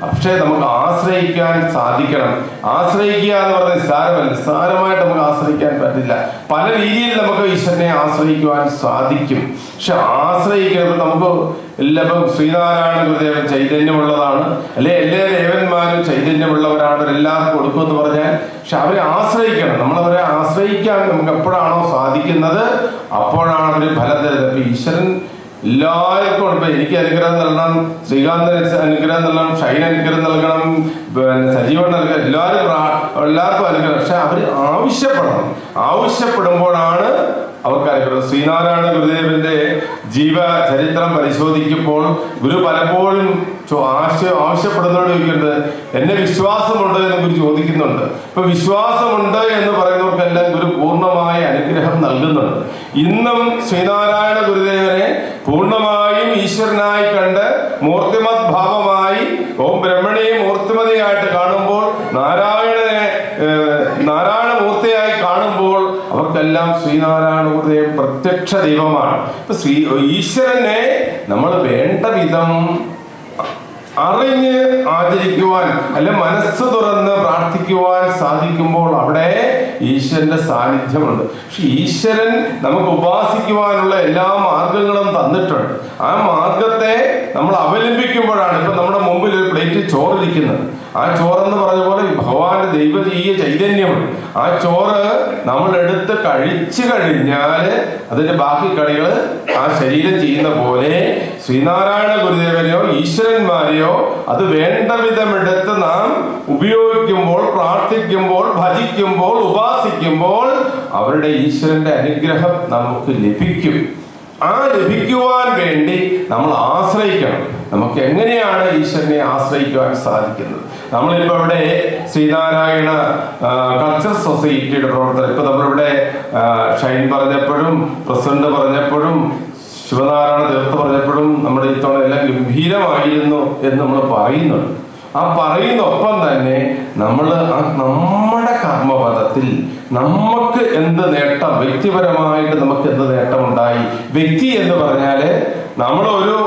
പക്ഷേ നമുക്ക് ആശ്രയിക്കാൻ സാധിക്കണം. ആശ്രയിക്കുക എന്ന് പറഞ്ഞാൽ നിസ്സാരമല്ല. നിസ്സാരമായിട്ട് നമുക്ക് ആശ്രയിക്കാൻ പറ്റില്ല. പല രീതിയിൽ നമുക്ക് ഈശ്വരനെ ആശ്രയിക്കുവാൻ സാധിക്കും. പക്ഷെ ആശ്രയിക്കുമ്പോൾ നമുക്ക് എല്ലാവരും ശ്രീനാരായണ ഗുരുദേവൻ ചൈതന്യമുള്ളതാണ്, അല്ലെ എല്ലാ ദേവന്മാരും ചൈതന്യമുള്ളവരാണ്, എല്ലാവർക്കും കൊടുക്കുമെന്ന് പറഞ്ഞാൽ പക്ഷെ അവരെ ആശ്രയിക്കണം. നമ്മളവരെ ആശ്രയിക്കാൻ നമുക്ക് എപ്പോഴാണോ സാധിക്കുന്നത് അപ്പോഴാണ് അവർ ഫലം തരുന്നത്. അപ്പൊ ഈശ്വരൻ എല്ലാവർക്കും ഉണ്ട്. എനിക്ക് അനുഗ്രഹം നൽകണം, ശ്രീകാന്തൻ അനുഗ്രഹം നൽകണം, ഷൈൻ അനുഗ്രഹം നൽകണം, സജീവൻ നൽകണം, എല്ലാവർക്കും അനുഗ്രഹം. പക്ഷെ അവർ ആവശ്യപ്പെടുമ്പോഴാണ് അവർക്ക് അനുഗ്രഹം. ശ്രീനാരായണ ഗുരുദേവന്റെ ജീവചരിത്രം പരിശോധിക്കുമ്പോൾ ഗുരു പലപ്പോഴും ആവശ്യപ്പെടുന്നതോട് ചോദിക്കുന്നത് എന്നെ വിശ്വാസമുണ്ട് എന്ന് ഗുരു ചോദിക്കുന്നുണ്ട്. ഇപ്പൊ വിശ്വാസമുണ്ട് എന്ന് പറയുന്നവർക്കെല്ലാം ഗുരു പൂർണ്ണമായ അനുഗ്രഹം നൽകുന്നുണ്ട്. ഇന്നും ശ്രീനാരായണ ഗുരുദേവനെ പൂർണ്ണമായും ഈശ്വരനായി കണ്ട് മൂർത്തിമത് ഭാവമായി ഓം ബ്രഹ്മണയെ മൂർത്തിമതിയായിട്ട് കാണുമ്പോൾ നാരായണ മൂർത്തിയായി കാണുമ്പോൾ എല്ലാം ശ്രീനാരായണ ഗുരുദേവൻ പ്രത്യക്ഷ ദൈവമാണ്. ഇപ്പൊ ഈശ്വരനെ നമ്മൾ വേണ്ട വിധം അറിഞ്ഞ് ആചരിക്കുവാൻ അല്ലെ മനസ്സ് തുറന്ന് പ്രാർത്ഥിക്കുവാൻ സാധിക്കുമ്പോൾ അവിടെ ഈശ്വരന്റെ സാന്നിധ്യമുണ്ട്. പക്ഷെ ഈശ്വരൻ നമുക്ക് ഉപാസിക്കുവാനുള്ള എല്ലാ മാർഗങ്ങളും തന്നിട്ടുണ്ട്. ആ മാർഗത്തെ നമ്മൾ അവലംബിക്കുമ്പോഴാണ് ഇപ്പൊ നമ്മുടെ മുമ്പിൽ ഒരു പ്ലേറ്റ് ചോറിരിക്കുന്നത്. ആ ചോറെന്ന് പറഞ്ഞ പോലെ ഭഗവാന്റെ ദൈവീയ ചൈതന്യമുണ്ട്. ആ ചോറ് നമ്മൾ എടുത്ത് കഴിച്ചു കഴിഞ്ഞാൽ അതിന്റെ ബാക്കി കളികൾ ആ ശരീരം ചെയ്യുന്ന പോലെ ശ്രീനാരായണ ഗുരുദേവനെയോ ഈശ്വരന്മാരെയോ അത് വേണ്ട വിധം എടുത്ത് നാം ഉപയോഗിക്കുമ്പോൾ, പ്രാർത്ഥിക്കുമ്പോൾ, ഭജിക്കുമ്പോൾ, ഉപാസിക്കുമ്പോൾ അവരുടെ ഈശ്വരന്റെ അനുഗ്രഹം നമുക്ക് ലഭിക്കും. ആ ലഭിക്കുവാൻ വേണ്ടി നമ്മൾ ആശ്രയിക്കണം. നമുക്ക് എങ്ങനെയാണ് ഈശ്വരനെ ആശ്രയിക്കുവാൻ സാധിക്കുന്നത്? നമ്മളിപ്പോ ഇവിടെ ശ്രീനാരായണ കൾച്ചർ സൊസൈറ്റിയുടെ പ്രവർത്തനം, ഇപ്പൊ നമ്മളിവിടെ ഷൈൻ പറഞ്ഞപ്പോഴും പ്രസിഡന്റ് പറഞ്ഞപ്പോഴും ശിവനാരായണ തീർത്ഥ പറഞ്ഞപ്പോഴും നമ്മുടെ ഇത്തവണ എല്ലാം ഗംഭീരമായിരുന്നു എന്ന് നമ്മൾ പറയുന്നുണ്ട്. ആ പറയുന്നൊപ്പം തന്നെ നമ്മൾ നമ്മുടെ കർമ്മപദത്തിൽ നമുക്ക് എന്ത് നേട്ടം, വ്യക്തിപരമായിട്ട് നമുക്ക് എന്ത് നേട്ടമുണ്ടായി. വ്യക്തി എന്ന് പറഞ്ഞാല് നമ്മളൊരു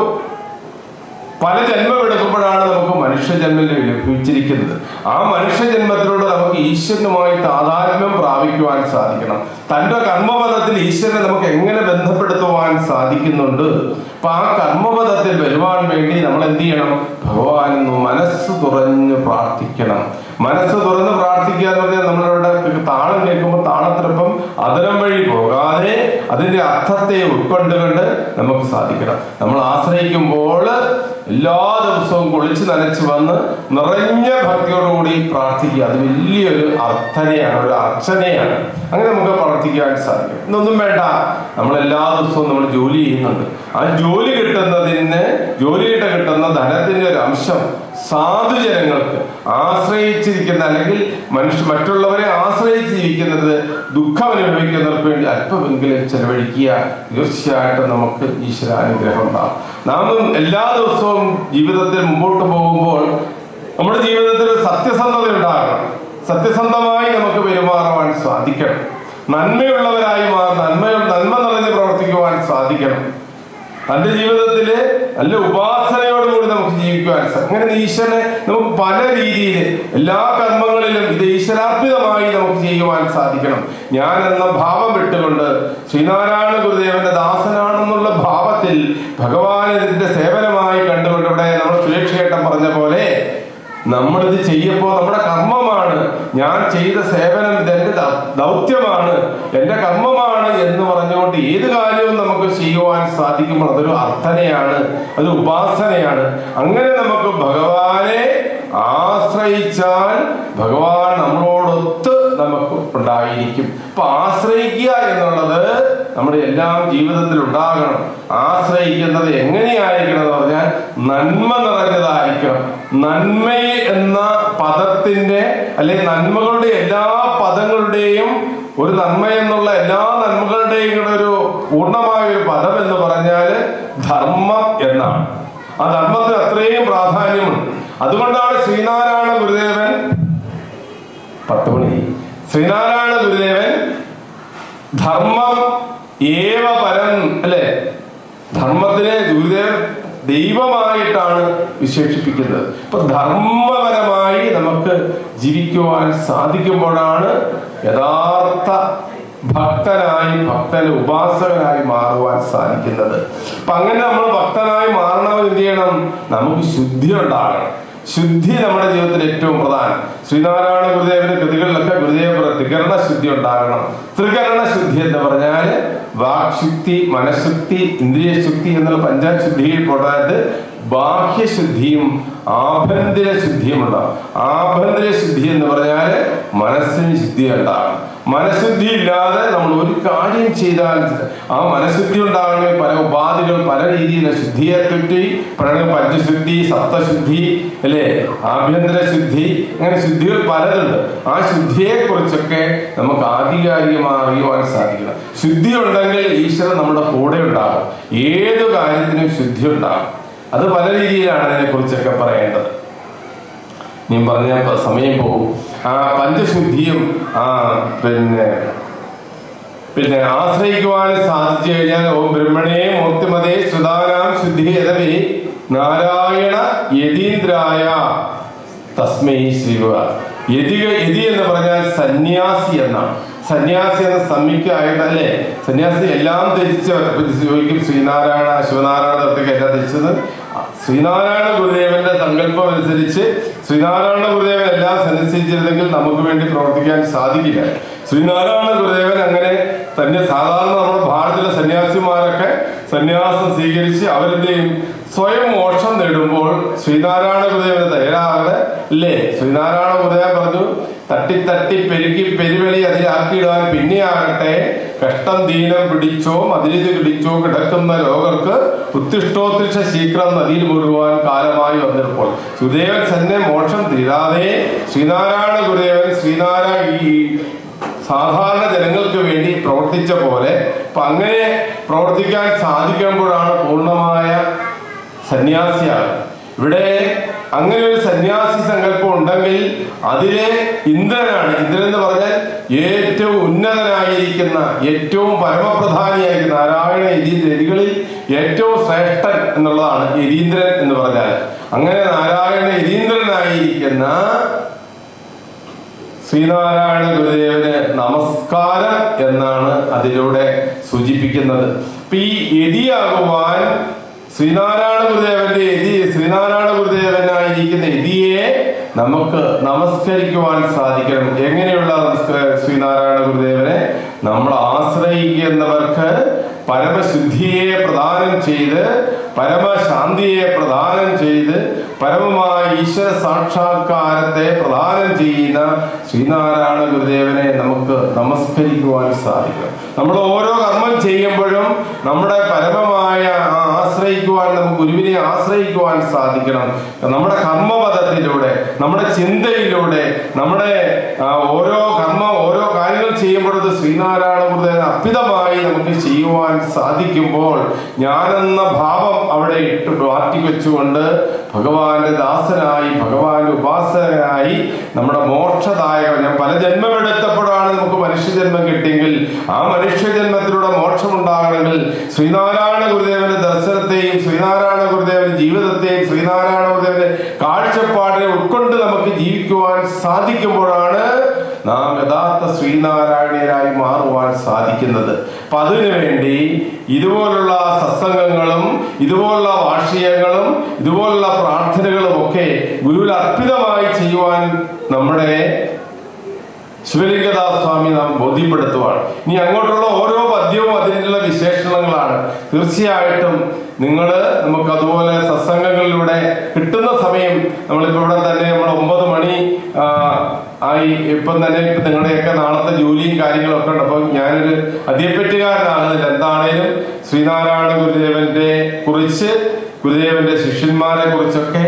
പല ജന്മം എടുക്കുമ്പോഴാണ് നമുക്ക് മനുഷ്യജന്മം ലഭിച്ചിരിക്കുന്നത്. ആ മനുഷ്യജന്മത്തിലൂടെ നമുക്ക് ഈശ്വരനുമായി താതാത്മ്യം പ്രാപിക്കുവാൻ സാധിക്കണം. തന്റെ കർമ്മപദത്തിൽ ഈശ്വരനെ നമുക്ക് എങ്ങനെ ബന്ധപ്പെടുത്തുവാൻ സാധിക്കുന്നുണ്ട്. അപ്പൊ ആ കർമ്മപദത്തിൽ വരുവാൻ വേണ്ടി നമ്മൾ എന്ത് ചെയ്യണം? ഭഗവാനെന്ന് മനസ്സ് തുറന്ന് പ്രാർത്ഥിക്കണം. മനസ്സ് തുറന്ന് പ്രാർത്ഥിക്കുക എന്ന് പറഞ്ഞാൽ നമ്മളിവിടെ താളം കേൾക്കുമ്പോൾ താളത്തിനൊപ്പം അതരം വഴി പോകാതെ അതിന്റെ അർത്ഥത്തെ ഉൾക്കൊണ്ടുകൊണ്ട് നമുക്ക് സാധിക്കണം. നമ്മൾ ആശ്രയിക്കുമ്പോൾ എല്ലാ ദിവസവും കുളിച്ച് നനച്ച് വന്ന് നിറഞ്ഞ ഭക്തിയോടുകൂടി പ്രാർത്ഥിക്കുക. അത് വലിയൊരു അർത്ഥനയാണ്, ഒരു അർച്ചനയാണ്. അങ്ങനെ നമുക്ക് പ്രാർത്ഥിക്കാൻ സാധിക്കും. ഇതൊന്നും വേണ്ട, നമ്മൾ എല്ലാ ദിവസവും നമ്മൾ ജോലി ചെയ്യുന്നുണ്ട്. ആ ജോലി കിട്ടുന്ന ധനത്തിന്റെ ഒരു അംശം സാധുജനങ്ങൾക്ക് ആശ്രയിച്ചിരിക്കുന്ന അല്ലെങ്കിൽ മറ്റുള്ളവരെ ആശ്രയിച്ചിരിക്കുന്നത് ദുഃഖം അനുഭവിക്കുന്നവർക്ക് വേണ്ടി അല്പമെങ്കിലും ചെലവഴിക്കുക. തീർച്ചയായിട്ടും നമുക്ക് ഈശ്വരാനുഗ്രഹം ഉണ്ടാകും. നാം എല്ലാ ദിവസവും ജീവിതത്തിൽ മുമ്പോട്ട് പോകുമ്പോൾ നമ്മുടെ ജീവിതത്തിൽ സത്യസന്ധത ഉണ്ടാകണം. സത്യസന്ധമായി നമുക്ക് പെരുമാറുവാൻ സാധിക്കണം. നന്മയുള്ളവരായി നന്മ നിറഞ്ഞ് പ്രവർത്തിക്കുവാൻ സാധിക്കണം. തന്റെ ജീവിതത്തില് നല്ല ഉപാസനയോടുകൂടി നമുക്ക് ജീവിക്കുവാൻ സാധിക്കും. അങ്ങനെ ഈശ്വരനെ നമുക്ക് പല രീതിയിൽ എല്ലാ കർമ്മങ്ങളിലും ഇത് ഈശ്വരാർപ്പിതമായി നമുക്ക് ചെയ്യുവാൻ സാധിക്കണം. ഞാൻ എന്ന ഭാവം വിട്ടുകൊണ്ട് ശ്രീനാരായണ ഗുരുദേവന്റെ ദാസനാണെന്നുള്ള ഭാവത്തിൽ ഭഗവാനിന്റെ സേവനമായി കണ്ടുകൊണ്ട് ഇവിടെ നമ്മൾ സുരക്ഷേട്ടം പറഞ്ഞ പോലെ നമ്മളിത് ചെയ്യുമ്പോൾ നമ്മുടെ കർമ്മമാണ്, ഞാൻ ചെയ്ത സേവനം ഇതെന്റെ ദൗത്യമാണ്, എന്റെ കർമ്മമാണ് എന്ന് പറഞ്ഞുകൊണ്ട് ഏത് കാര്യവും നമുക്ക് ചെയ്യുവാൻ സാധിക്കുമ്പോൾ അതൊരു അർത്ഥനയാണ്, അതൊരു ഉപാസനയാണ്. അങ്ങനെ നമുക്ക് ഭഗവാനെ ആശ്രയിച്ചാൽ ഭഗവാൻ നമ്മളോടൊത്ത് നമുക്ക് ഉണ്ടായിരിക്കും. അപ്പൊ ആശ്രയിക്കുക എന്നുള്ളത് നമ്മുടെ എല്ലാം ജീവിതത്തിൽ ഉണ്ടാകണം. ആശ്രയിക്കുന്നത് എങ്ങനെയായിരിക്കണം എന്ന് പറഞ്ഞാൽ നന്മ നിറഞ്ഞതായിരിക്കണം. നന്മ എന്ന പദത്തിന്റെ അല്ലെങ്കിൽ നന്മകളുടെ എല്ലാ പദങ്ങളുടെയും ഒരു നന്മ എന്നുള്ള എല്ലാ നന്മകളുടെയും കൂടെ ഒരു പൂർണ്ണമായ ഒരു പദം എന്ന് പറഞ്ഞാൽ ധർമ്മം എന്നാണ്. ആ ധർമ്മത്തിന് അത്രയും പ്രാധാന്യമുണ്ട്. അതുകൊണ്ടാണ് ശ്രീനാരായണ ഗുരുദേവൻ 10 മണി ശ്രീനാരായണ ഗുരുദേവൻ ധർമ്മം ഏവ പരം അല്ലെ, ധർമ്മത്തിനെ ഗുരുദേവൻ ദൈവമായിട്ടാണ് വിശേഷിപ്പിക്കുന്നത്. ഇപ്പൊ ധർമ്മപരമായി നമുക്ക് ജീവിക്കുവാൻ സാധിക്കുമ്പോഴാണ് യഥാർത്ഥ ഭക്തന് ഉപാസകനായി മാറുവാൻ സാധിക്കുന്നത്. അപ്പൊ അങ്ങനെ നമ്മൾ ഭക്തനായി മാറണമെന്ന് എന്ത് ചെയ്യണം? നമുക്ക് ശുദ്ധി ഉണ്ടാകണം. ശുദ്ധി നമ്മുടെ ജീവിതത്തിൽ ഏറ്റവും പ്രധാനം. ശ്രീനാരായണ ഗുരുദേവന്റെ കൃതികളിലൊക്കെ ഗുരുദേവ ത്രികരണ ശുദ്ധി ഉണ്ടാകണം. ത്രികരണ ശുദ്ധി എന്ന് പറഞ്ഞാൽ വാക്ശുദ്ധി, മനഃശുദ്ധി, ഇന്ദ്രിയ ശുദ്ധി എന്നുള്ള പഞ്ചശുദ്ധിയിൽ പോകാതെ ബാഹ്യശുദ്ധിയും ആഭ്യന്തര ശുദ്ധിയും ഉണ്ടാകും. ആഭ്യന്തര ശുദ്ധി എന്ന് പറഞ്ഞാൽ മനസ്സിന് ശുദ്ധി ഉണ്ടാകണം. മനഃശുദ്ധി ഇല്ലാതെ നമ്മൾ ഒരു കാര്യം ചെയ്താൽ ആ മനഃശുദ്ധി ഉണ്ടാകണമെങ്കിൽ പല ഉപാധികൾ പല രീതിയിലെ ശുദ്ധിയെ പറ്റി പഞ്ചശുദ്ധി, സപ്തശുദ്ധി അല്ലെ, ആഭ്യന്തര ശുദ്ധി, അങ്ങനെ ശുദ്ധികൾ പലതുണ്ട്. ആ ശുദ്ധിയെ കുറിച്ചൊക്കെ നമുക്ക് ആധികാരികമായി അറിയുവാൻ സാധിക്കണം. ശുദ്ധി ഉണ്ടെങ്കിൽ ഈശ്വരൻ നമ്മുടെ കൂടെ ഉണ്ടാകും. ഏത് കാര്യത്തിനും ശുദ്ധി ഉണ്ടാകും. അത് പല രീതിയിലാണ് അതിനെ കുറിച്ചൊക്കെ പറയേണ്ടത്. ഞാൻ പറഞ്ഞ സമയം പോകും. ആ പഞ്ചശുദ്ധിയും പിന്നെ പിന്നെ ആശ്രയിക്കുവാനും സാധിച്ചു കഴിഞ്ഞാൽ ഓം ബ്രഹ്മണേ മൂർത്തിമതേ ശ്രുതാനാം ശുദ്ധീയതവേ നാരായണ യതീന്ദ്രായ തസ്മൈ ശ്രീവ. യതി എന്ന് പറഞ്ഞാൽ സന്യാസി എന്നാണ്. സന്യാസി എന്ന സമ്മിക്കായിട്ട് അല്ലേ, സന്യാസി എല്ലാം ധരിച്ച് ചോദിക്കും ശ്രീനാരായണ ശിവനാരായണ ദത്തേക്ക് എല്ലാം ധരിച്ചത്. ശ്രീനാരായണ ഗുരുദേവന്റെ സങ്കല്പം അനുസരിച്ച് ശ്രീനാരായണ ഗുരുദേവൻ എല്ലാം സന്യസിച്ചിരുന്നെങ്കിൽ നമുക്ക് വേണ്ടി പ്രവർത്തിക്കാൻ സാധിക്കില്ല. ശ്രീനാരായണ ഗുരുദേവൻ അങ്ങനെ തന്നെ സാധാരണ നമ്മുടെ ഭാരതത്തിലെ സന്യാസിമാരൊക്കെ സന്യാസം സ്വീകരിച്ച് അവരെന്തെയും സ്വയം മോക്ഷം നേടുമ്പോൾ ശ്രീനാരായണ ഗുരുദേവന് തയ്യാറാകെ അല്ലേ. ശ്രീനാരായണ ഗുരുദേവൻ പറഞ്ഞു, തട്ടി പെരുക്കി പെരുവെളി അതിലാക്കിയിടാൻ പിന്നെയാകട്ടെ കഷ്ടം ദീനം പിടിച്ചോ മതിലിത് പിടിച്ചോ കിടക്കുന്ന രോഗർക്ക് ഉത്തിഷ്ടോത്തിഷ്ട ശീഘ്രം നദിയിൽ മുഴുവാൻ കാലമായി വന്നിപ്പോൾ ഗുരുദേവൻ തന്നെ മോക്ഷം തീരാതെ ശ്രീനാരായണ ഗുരുദേവൻ ഈ സാധാരണ ജനങ്ങൾക്ക് വേണ്ടി പ്രവർത്തിച്ച പോലെ അപ്പൊ അങ്ങനെ പ്രവർത്തിക്കാൻ സാധിക്കുമ്പോഴാണ് പൂർണ്ണമായ സന്യാസിയാകുന്നത്. ഇവിടെ അങ്ങനെ ഒരു സന്യാസി സങ്കല്പം ഉണ്ടെങ്കിൽ അതിലെ ഇന്ദ്രനാണ്. ഇന്ദ്രൻ എന്ന് പറഞ്ഞാൽ ഏറ്റവും ഉന്നതനായിരിക്കുന്ന ഏറ്റവും പരമപ്രധാനിയായിരിക്കുന്ന നാരായണ യതീന്ദ്രകളിൽ ഏറ്റവും ശ്രേഷ്ഠൻ എന്നുള്ളതാണ് യതീന്ദ്രൻ എന്ന് പറഞ്ഞാൽ. അങ്ങനെ നാരായണ യതീന്ദ്രനായിരിക്കുന്ന ശ്രീനാരായണ ഗുരുദേവന് നമസ്കാരം എന്നാണ് അതിലൂടെ സൂചിപ്പിക്കുന്നത്. അപ്പൊ ഈ യതിയാകുവാൻ ശ്രീനാരായണ ഗുരുദേവനായിരിക്കുന്ന യതിയെ നമുക്ക് നമസ്കരിക്കുവാൻ സാധിക്കണം. എങ്ങനെയുള്ള ശ്രീനാരായണ ഗുരുദേവനെ നമ്മൾ ആശ്രയിക്കുന്നവർക്ക് പരമശുദ്ധിയെ പ്രദാനം ചെയ്ത് പരമശാന്തിയെ പ്രദാനം ചെയ്ത് പരമമായ ഈശ്വര സാക്ഷാത്കാരത്തെ പ്രദാനം ചെയ്യുന്ന ശ്രീനാരായണ ഗുരുദേവനെ നമുക്ക് നമസ്കരിക്കുവാൻ സാധിക്കും. നമ്മൾ ഓരോ കർമ്മം ചെയ്യുമ്പോഴും നമ്മുടെ പരമമായ ആശ്രയിക്കുവാൻ നമുക്ക് ഗുരുവിനെ ആശ്രയിക്കുവാൻ സാധിക്കണം. നമ്മുടെ കർമ്മപദത്തിലൂടെ നമ്മുടെ ചിന്തയിലൂടെ നമ്മുടെ ഓരോ കാര്യങ്ങൾ ചെയ്യുമ്പോഴത് ശ്രീനാരായണ ഗുരുദേവൻ അർപ്പിതമായി നമുക്ക് ചെയ്യുവാൻ സാധിക്കുമ്പോൾ ഞാനെന്ന ഭാവം അവിടെ ഇട്ട് മാറ്റിവെച്ചുകൊണ്ട് ഭഗവാന്റെ ദാസനായി ഭഗവാന്റെ ഉപാസകനായി നമ്മുടെ മോക്ഷദായകൻ. ഞാൻ പല ജന്മമെടുത്തപ്പോഴാണ് നമുക്ക് മനുഷ്യജന്മം കിട്ടിയെങ്കിൽ ആ മനുഷ്യജന്മത്തിലൂടെ മോക്ഷം ഉണ്ടാകണമെങ്കിൽ ശ്രീനാരായണ ഗുരുദേവന്റെ ദർശനത്തെയും ശ്രീനാരായണ ഗുരുദേവന്റെ ജീവിതത്തെയും ശ്രീനാരായണ ഗുരുദേവന്റെ കാഴ്ചപ്പാടിനെ ഉൾക്കൊണ്ട് നമുക്ക് ജീവിക്കുവാൻ സാധിക്കുമ്പോഴാണ് നാം യഥാർത്ഥ ശ്രീനാരായണീയരായി മാറുവാൻ സാധിക്കുന്നത്. അപ്പൊ അതിനുവേണ്ടി ഇതുപോലുള്ള സത്സംഗങ്ങളും ഇതുപോലുള്ള വാർഷികങ്ങളും ഇതുപോലുള്ള പ്രാർത്ഥനകളും ഒക്കെ ഗുരുവിൽ അർപ്പിതമായി ചെയ്യുവാൻ നമ്മുടെ ശിവലിംഗദാസ് സ്വാമി നാം ബോധ്യപ്പെടുത്തുവാണ്. ഇനി അങ്ങോട്ടുള്ള ഓരോ പദ്യവും അതിനുള്ള വിശേഷണങ്ങളാണ്. തീർച്ചയായിട്ടും നമുക്ക് അതുപോലെ സത്സംഗങ്ങളിലൂടെ കിട്ടുന്ന സമയം നമ്മളിപ്പോ ഇവിടെ തന്നെ നമ്മൾ 9 മണി ആയി. ഇപ്പം തന്നെ നിങ്ങളുടെയൊക്കെ നാളത്തെ ജോലിയും കാര്യങ്ങളൊക്കെ ഉണ്ട്. അപ്പൊ ഞാനൊരു അധികപ്പറ്റുകാരനാകുന്നില്ല. എന്താണേലും ശ്രീനാരായണ ഗുരുദേവന്റെ കുറിച്ച് ഗുരുദേവന്റെ ശിഷ്യന്മാരെ കുറിച്ചൊക്കെ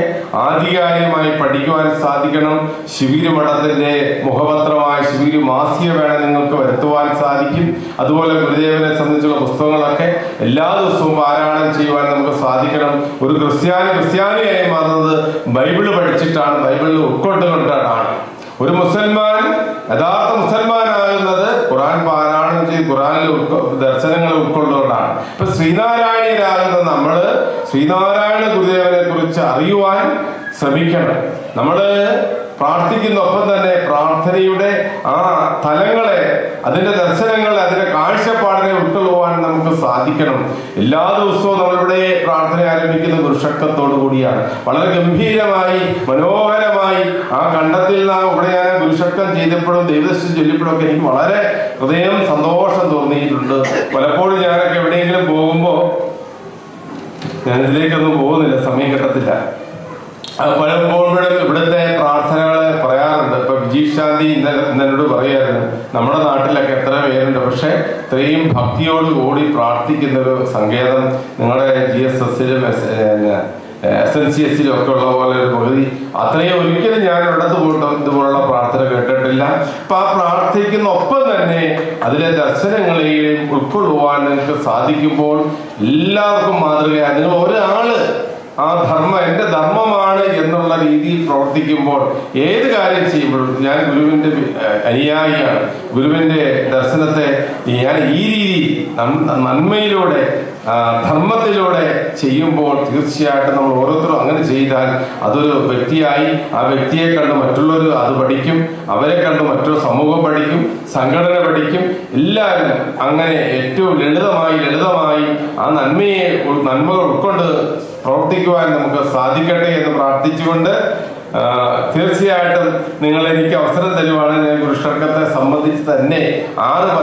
ആധികാരികമായി പഠിക്കുവാൻ സാധിക്കണം. ശിവഗിരി മഠത്തിന്റെ മുഖപത്രമായ ശിവഗിരി മാസിക വേണം നിങ്ങൾക്ക് വരുത്തുവാൻ സാധിക്കും. അതുപോലെ ഗുരുദേവനെ സംബന്ധിച്ചുള്ള പുസ്തകങ്ങളൊക്കെ എല്ലാ ദിവസവും പാരായണം ചെയ്യുവാൻ നമുക്ക് സാധിക്കണം. ഒരു ക്രിസ്ത്യാനിയായി മാറുന്നത് ബൈബിള് പഠിച്ചിട്ടാണ്, ബൈബിളിൽ ഉൾക്കൊണ്ടുകൊണ്ടാണ്. ഒരു മുസൽമാൻ യഥാർത്ഥ മുസൽമാനാകുന്നത് ഖുർആൻ പാരായണം ചെയ്ത് ഖുർആനിലെ ദർശനങ്ങൾ ഉൾക്കൊണ്ടുകൊണ്ടാണ്. ഇപ്പൊ ശ്രീനാരായണീയരാകുന്ന നമ്മള് ശ്രീനാരായണ ഗുരുദേവനെ കുറിച്ച് അറിയുവാൻ ശ്രമിക്കണം. നമ്മള് പ്രാർത്ഥിക്കുന്നൊപ്പം തന്നെ പ്രാർത്ഥനയുടെ ആ തലങ്ങളെ, അതിന്റെ ദർശനങ്ങളെ, അതിന്റെ കാഴ്ചപ്പാടിനെ ഉൾക്കൊള്ളുവാൻ നമുക്ക് സാധിക്കണം. എല്ലാ ദിവസവും നമ്മളിവിടെ പ്രാർത്ഥന ആരംഭിക്കുന്ന ഗുരുഷക്കത്തോടു കൂടിയാണ്. വളരെ ഗംഭീരമായി മനോഹരമായി ആ കണ്ടത്തിൽ നാം ഇവിടെ ഞാൻ ഗുരുഷക്കം ചെയ്തപ്പോഴും ദൈവദർശനം ചൊല്ലിയപ്പോഴും ഒക്കെ എനിക്ക് വളരെ ഹൃദയം സന്തോഷം തോന്നിയിട്ടുണ്ട്. പലപ്പോഴും ഞാനൊക്കെ എവിടെയെങ്കിലും പോകുമ്പോ ഞാൻ ഇതിലേക്കൊന്നും പോകുന്നില്ല, സമയം കിട്ടത്തില്ല. പലപ്പോഴും ഇവിടുത്തെ പ്രാർത്ഥനകളെ പറയാറുണ്ട്. ഇപ്പൊ വിജീഷ് ശാന്തി എന്നോട് പറയായിരുന്നു, നമ്മുടെ നാട്ടിലൊക്കെ എത്ര പേരുണ്ട്, പക്ഷെ ഇത്രയും ഭക്തിയോടുകൂടി പ്രാർത്ഥിക്കുന്ന ഒരു സങ്കേതം നിങ്ങളുടെ GSSലും SNCSലും ഒക്കെ ഉള്ള പോലെ ഒരു പകുതി അത്രയും ഒരിക്കലും ഞാൻ ഇവിടത്ത് പോയിട്ട് ഇതുപോലുള്ള പ്രാർത്ഥന കേട്ടിട്ടില്ല. അപ്പൊ ആ പ്രാർത്ഥിക്കുന്ന ഒപ്പം തന്നെ അതിലെ ദർശനങ്ങളെയും ഉൾക്കൊള്ളുവാൻ നിങ്ങൾക്ക് സാധിക്കുമ്പോൾ എല്ലാവർക്കും മാതൃകയാണ്. നിങ്ങൾ ഒരാള് ആ എൻ്റെ ധർമ്മമാണ് എന്നുള്ള രീതിയിൽ പ്രവർത്തിക്കുമ്പോൾ ഏത് കാര്യം ചെയ്യുമ്പോഴും ഞാൻ ഗുരുവിൻ്റെ അനുയായിയാണ്. ഗുരുവിൻ്റെ ദർശനത്തെ ഞാൻ ഈ രീതിയിൽ നന്മയിലൂടെ ധർമ്മത്തിലൂടെ ചെയ്യുമ്പോൾ തീർച്ചയായിട്ടും നമ്മൾ ഓരോരുത്തരും അങ്ങനെ ചെയ്താൽ അതൊരു വ്യക്തിയായി ആ വ്യക്തിയെ കണ്ട് മറ്റുള്ളവർ അത് പഠിക്കും, അവരെ കണ്ട് മറ്റൊരു സമൂഹം പഠിക്കും, സംഘടന പഠിക്കും. എല്ലാവരും അങ്ങനെ ഏറ്റവും ലളിതമായി ആ നന്മകൾ ഉൾക്കൊണ്ട് പ്രവർത്തിക്കുവാൻ നമുക്ക് സാധിക്കട്ടെ എന്ന് പ്രാർത്ഥിച്ചുകൊണ്ട് തീർച്ചയായിട്ടും നിങ്ങൾ എനിക്ക് അവസരം തരുവാണ്. ഞാൻ ഗുരുഷർക്കത്തെ സംബന്ധിച്ച് തന്നെ 6